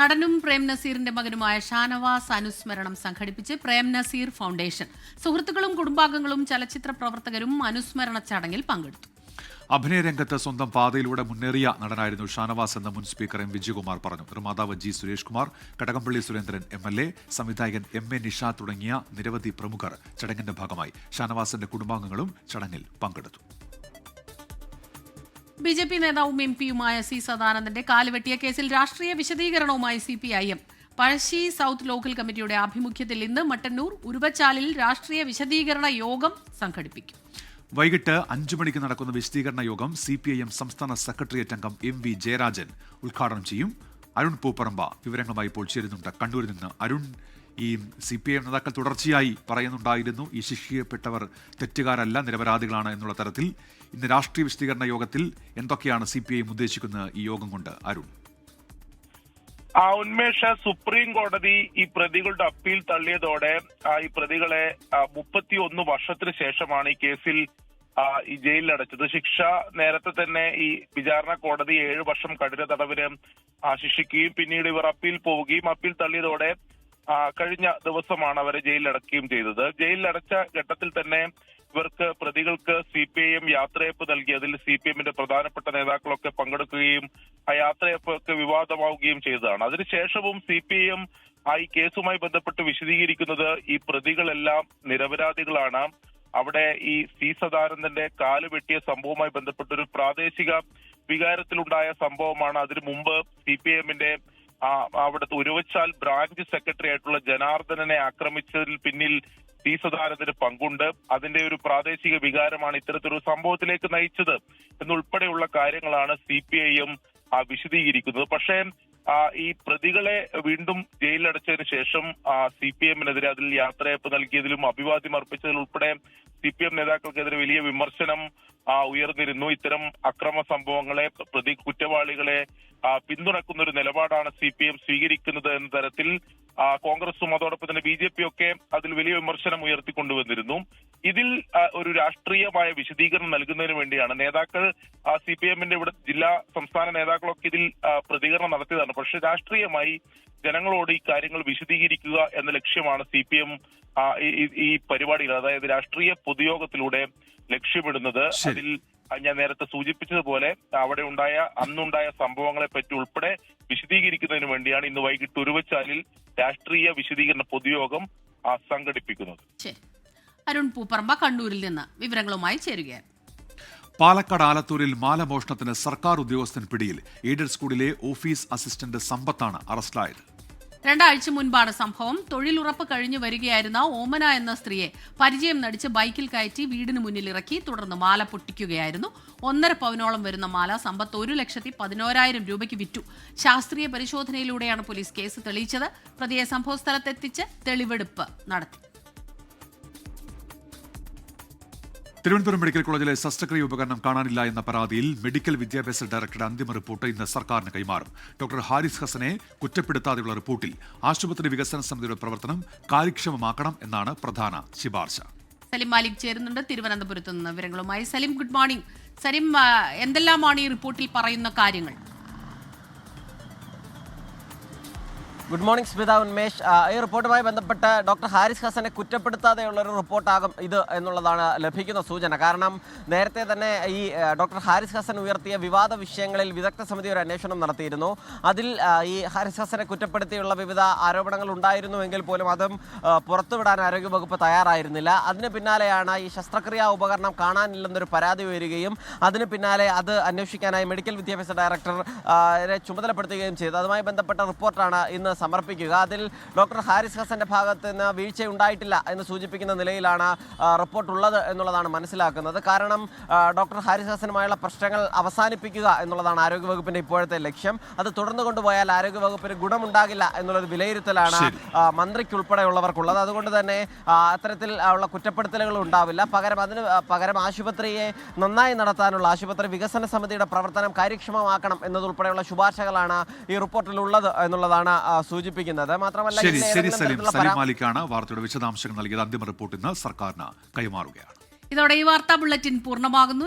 നടനും പ്രേം നസീറിന്റെ മകനുമായ ഷാനവാസ് അനുസ്മരണം സംഘടിപ്പിച്ച് പ്രേം നസീർ ഫൗണ്ടേഷൻ. സുഹൃത്തുക്കളും കുടുംബാംഗങ്ങളും ചലച്ചിത്ര പ്രവർത്തകരും അനുസ്മരണ ചടങ്ങിൽ പങ്കെടുത്തു. അഭിനയരംഗത്ത് സ്വന്തം പാതയിലൂടെ മുന്നേറിയ നടനായിരുന്നു ഷാനവാസ് എന്ന് മുൻ സ്പീക്കർ M വിജയകുമാർ പറഞ്ഞു. നിർമ്മാതാവ് G സുരേഷ് കുമാർ, കടകംപള്ളി സുരേന്ദ്രൻ MLA, സംവിധായകൻ MA നിഷ തുടങ്ങിയ നിരവധി പ്രമുഖർ ചടങ്ങിന്റെ ഭാഗമായി. ഷാനവാസിന്റെ കുടുംബാംഗങ്ങളും ചടങ്ങിൽ പങ്കെടുത്തു. BJP നേതാവും MP-യുമായ C സദാനന്ദന്റെ കാലുവെട്ടിയ കേസിൽ രാഷ്ട്രീയ വിശദീകരണവുമായി CPIM. പഴശ്ശി സൗത്ത് ലോക്കൽ കമ്മിറ്റിയുടെ ആഭിമുഖ്യത്തിൽ ഇന്ന് മട്ടന്നൂർ ഉരുവച്ചാലിൽ രാഷ്ട്രീയ വിശദീകരണ യോഗം സംഘടിപ്പിക്കും. വൈകിട്ട് 5 മണിക്ക് നടക്കുന്ന വിശദീകരണ യോഗം CPIM സംസ്ഥാന സെക്രട്ടേറിയറ്റ് അംഗം MV ജയരാജൻ ഉദ്ഘാടനം ചെയ്യും. അരുൺ പൂപ്പറമ്പ വിവരങ്ങളുമായി ഇപ്പോൾ ചേരുന്നുണ്ട് കണ്ണൂരിൽ നിന്ന്. അരുൺ, ഈ CPIM നേതാക്കൾ തുടർച്ചയായി പറയുന്നുണ്ടായിരുന്നു ഈ ശിക്ഷിക്കപ്പെട്ടവർ തെറ്റുകാരല്ല, നിരപരാധികളാണ് എന്നുള്ള തരത്തിൽ. ഇന്ന് രാഷ്ട്രീയ വിശദീകരണ യോഗത്തിൽ എന്തൊക്കെയാണ് CPIM ഉദ്ദേശിക്കുന്നത് ഈ യോഗം കൊണ്ട്? അരുൺ. ഉന്മേഷ, സുപ്രീം കോടതി ഈ പ്രതികളുടെ അപ്പീൽ തള്ളിയതോടെ ഈ പ്രതികളെ 31 വർഷത്തിന് ശേഷമാണ് ഈ കേസിൽ ഈ ജയിലിലടച്ചത്. ശിക്ഷ നേരത്തെ തന്നെ ഈ വിചാരണ കോടതി 7 വർഷം കഠിന തടവിന് ശിക്ഷിക്കുകയും പിന്നീട് ഇവർ അപ്പീൽ പോവുകയും അപ്പീൽ തള്ളിയതോടെ കഴിഞ്ഞ ദിവസമാണ് അവരെ ജയിലിലടക്കുകയും ചെയ്തത്. ജയിലിലടച്ച ഘട്ടത്തിൽ തന്നെ ഇവർക്ക് പ്രതികൾക്ക് CPIM യാത്രയപ്പ് നൽകി. അതിൽ CPIMന്റെ പ്രധാനപ്പെട്ട നേതാക്കളൊക്കെ പങ്കെടുക്കുകയും ആ യാത്രയപ്പൊക്കെ വിവാദമാവുകയും ചെയ്തതാണ്. അതിനുശേഷവും CPIM ഈ കേസുമായി ബന്ധപ്പെട്ട് വിശദീകരിക്കുന്നത് ഈ പ്രതികളെല്ലാം നിരപരാധികളാണ്. അവിടെ ഈ C സദാനന്ദന്റെ കാല് വെട്ടിയ സംഭവവുമായി ബന്ധപ്പെട്ടൊരു പ്രാദേശിക വികാരത്തിലുണ്ടായ സംഭവമാണ്. അതിനു മുമ്പ് CPIMന്റെ അവിടുത്തെ ഉരുവച്ചാൽ ബ്രാഞ്ച് സെക്രട്ടറി ആയിട്ടുള്ള ജനാർദ്ദനനെ ആക്രമിച്ചതിൽ പിന്നിൽ C സദാനന്ദന് പങ്കുണ്ട്. അതിന്റെ ഒരു പ്രാദേശിക വികാരമാണ് ഇത്തരത്തിലൊരു സംഭവത്തിലേക്ക് നയിച്ചത് എന്നുൾപ്പെടെയുള്ള കാര്യങ്ങളാണ് CPIM വിശദീകരിക്കുന്നത്. പക്ഷേ ഈ പ്രതികളെ വീണ്ടും ജയിലിലടച്ചതിന് ശേഷം CPM-നെതിരെ അതിൽ യാത്രയപ്പ് നൽകിയതിലും അഭിവാദ്യം അർപ്പിച്ചതിൽ ഉൾപ്പെടെ CPM നേതാക്കൾക്കെതിരെ വലിയ വിമർശനം ഉയർന്നിരുന്നു. ഇത്തരം അക്രമ സംഭവങ്ങളെ കുറ്റവാളികളെ പിന്തുണക്കുന്ന ഒരു നിലപാടാണ് CPM സ്വീകരിക്കുന്നത് എന്ന തരത്തിൽ കോൺഗ്രസും അതോടൊപ്പം തന്നെ BJP ഒക്കെ അതിൽ വലിയ വിമർശനം ഉയർത്തിക്കൊണ്ടുവന്നിരുന്നു. ഇതിൽ ഒരു രാഷ്ട്രീയമായ വിശദീകരണം നൽകുന്നതിന് വേണ്ടിയാണ് നേതാക്കൾ CPM-ന്റെ ഇവിടെ ജില്ലാ സംസ്ഥാന നേതാക്കളൊക്കെ ഇതിൽ പ്രതികരണം നടത്തിയതാണ്. പക്ഷെ രാഷ്ട്രീയമായി ജനങ്ങളോട് ഈ കാര്യങ്ങൾ വിശദീകരിക്കുക എന്ന ലക്ഷ്യമാണ് CPM ഈ പരിപാടികൾ, അതായത് രാഷ്ട്രീയ പൊതുയോഗത്തിലൂടെ ലക്ഷ്യമിടുന്നത്. അതിൽ ഞാൻ നേരത്തെ സൂചിപ്പിച്ചതുപോലെ അന്നുണ്ടായ സംഭവങ്ങളെ പറ്റി ഉൾപ്പെടെ വിശദീകരിക്കുന്നതിന് വേണ്ടിയാണ് ഇന്ന് വൈകിട്ട് ഉരുവച്ചാലിൽ രാഷ്ട്രീയ വിശദീകരണ പൊതുയോഗം സംഘടിപ്പിക്കുന്നത്. അരുൺ പൂപ്പറമ്പ കണ്ണൂരിൽ നിന്ന് വിവരങ്ങളുമായി ചേരുകയാണ്. പാലക്കാട് ആലത്തൂരിൽ മാലമോഷണത്തിന് സർക്കാർ ഉദ്യോഗസ്ഥൻ പിടിയിൽ. എയ്ഡഡ് സ്കൂളിലെ ഓഫീസ് അസിസ്റ്റന്റ് സമ്പത്താണ് അറസ്റ്റിലായത്. 2 ആഴ്ച മുൻപാണ് സംഭവം. തൊഴിലുറപ്പ് കഴിഞ്ഞു വരികയായിരുന്ന ഓമന എന്ന സ്ത്രീയെ പരിചയം നടിച്ച് ബൈക്കിൽ കയറ്റി വീടിന് മുന്നിൽ ഇറക്കി തുടർന്ന് മാല പൊട്ടിക്കുകയായിരുന്നു. 1.5 പവനോളം വരുന്ന മാല സമ്പത്ത് 1,11,000 രൂപയ്ക്ക് വിറ്റു. ശാസ്ത്രീയ പരിശോധനയിലൂടെയാണ് പോലീസ് കേസ് തെളിയിച്ചത്. പ്രതിയെ സംഭവസ്ഥലത്തെത്തിച്ച് തെളിവെടുപ്പ് നടത്തി. തിരുവനന്തപുരം മെഡിക്കൽ കോളേജിലെ ശസ്ത്രക്രിയ ഉപകരണം കാണാനില്ല എന്ന പരാതിയിൽ മെഡിക്കൽ വിദ്യാഭ്യാസ ഡയറക്ടറുടെ അന്തിമ റിപ്പോർട്ട് ഇന്ന് സർക്കാരിന് കൈമാറും. ഡോക്ടർ ഹാരിസ് ഹസനെ കുറ്റപ്പെടുത്താതെയുള്ള റിപ്പോർട്ടിൽ ആശുപത്രി വികസന സമിതിയുടെ പ്രവർത്തനം കാര്യക്ഷമമാക്കണം എന്നാണ് പ്രധാന ശുപാർശ. സലിം മാലിക് ചേരുന്നുണ്ട് തിരുവനന്തപുരത്ത് നിന്ന് വിവരങ്ങളുമായി. Salim, good morning. സലിം, എന്തെല്ലാമാണ് ഈ റിപ്പോർട്ടിൽ പറയുന്ന കാര്യങ്ങൾ? Good morning Smitha, Unmesh. ഈ റിപ്പോർട്ടുമായി ബന്ധപ്പെട്ട് ഡോക്ടർ ഹാരിസ് ഹസനെ കുറ്റപ്പെടുത്താതെയുള്ളൊരു റിപ്പോർട്ടാകും ഇത് എന്നുള്ളതാണ് ലഭിക്കുന്ന സൂചന. കാരണം നേരത്തെ തന്നെ ഈ ഡോക്ടർ ഹാരിസ് ഹസൻ ഉയർത്തിയ വിവാദ വിഷയങ്ങളിൽ വിദഗ്ധ സമിതി ഒരു അന്വേഷണം നടത്തിയിരുന്നു. അതിൽ ഈ ഹാരിസ് ഹസനെ കുറ്റപ്പെടുത്തിയുള്ള വിവിധ ആരോപണങ്ങൾ ഉണ്ടായിരുന്നുവെങ്കിൽ പോലും അതും പുറത്തുവിടാൻ ആരോഗ്യവകുപ്പ് തയ്യാറായിരുന്നില്ല. അതിന് പിന്നാലെയാണ് ഈ ശസ്ത്രക്രിയാ ഉപകരണം കാണാനില്ലെന്നൊരു പരാതി ഉയരുകയും അതിന് പിന്നാലെ അത് അന്വേഷിക്കാനായി മെഡിക്കൽ വിദ്യാഭ്യാസ ഡയറക്ടറെ ചുമതലപ്പെടുത്തുകയും ചെയ്തു. അതുമായി ബന്ധപ്പെട്ട റിപ്പോർട്ടാണ് ഇന്ന് സമർപ്പിക്കുക. അതിൽ ഡോക്ടർ ഹാരിസ് ഹസന്റെ ഭാഗത്ത് നിന്ന് വീഴ്ചയുണ്ടായിട്ടില്ല എന്ന് സൂചിപ്പിക്കുന്ന നിലയിലാണ് റിപ്പോർട്ട് ഉള്ളത് എന്നുള്ളതാണ് മനസ്സിലാക്കുന്നത്. കാരണം ഡോക്ടർ ഹാരിസ് ഹസനുമായുള്ള പ്രശ്നങ്ങൾ അവസാനിപ്പിക്കുക എന്നുള്ളതാണ് ആരോഗ്യവകുപ്പിന്റെ ഇപ്പോഴത്തെ ലക്ഷ്യം. അത് തുടർന്നു കൊണ്ടുപോയാൽ ആരോഗ്യവകുപ്പിന് ഗുണമുണ്ടാകില്ല എന്നുള്ളൊരു വിലയിരുത്തലാണ് മന്ത്രിക്കുൾപ്പെടെയുള്ളവർക്കുള്ളത്. അതുകൊണ്ട് തന്നെ അത്തരത്തിൽ ഉള്ള കുറ്റപ്പെടുത്തലുകൾ ഉണ്ടാവില്ല. പകരം ആശുപത്രിയെ നന്നായി നടത്താനുള്ള ആശുപത്രി വികസന സമിതിയുടെ പ്രവർത്തനം കാര്യക്ഷമമാക്കണം എന്നതുൾപ്പെടെയുള്ള ശുപാർശകളാണ് ഈ റിപ്പോർട്ടിലുള്ളത് എന്നുള്ളതാണ് സൂചിപ്പിക്കുന്നത്. മാത്രമല്ല ശരി സലിം മാലിക്കാണ് വാർത്തയുടെ വിശദാംശങ്ങൾ നൽകിയത്. അന്തിമ റിപ്പോർട്ട് ഇന്ന് സർക്കാരിന് കൈമാറുകയാണ്. ഇതോടെ ഈ വാർത്താ ബുള്ളറ്റിൻ പൂർണ്ണമാകുന്നു.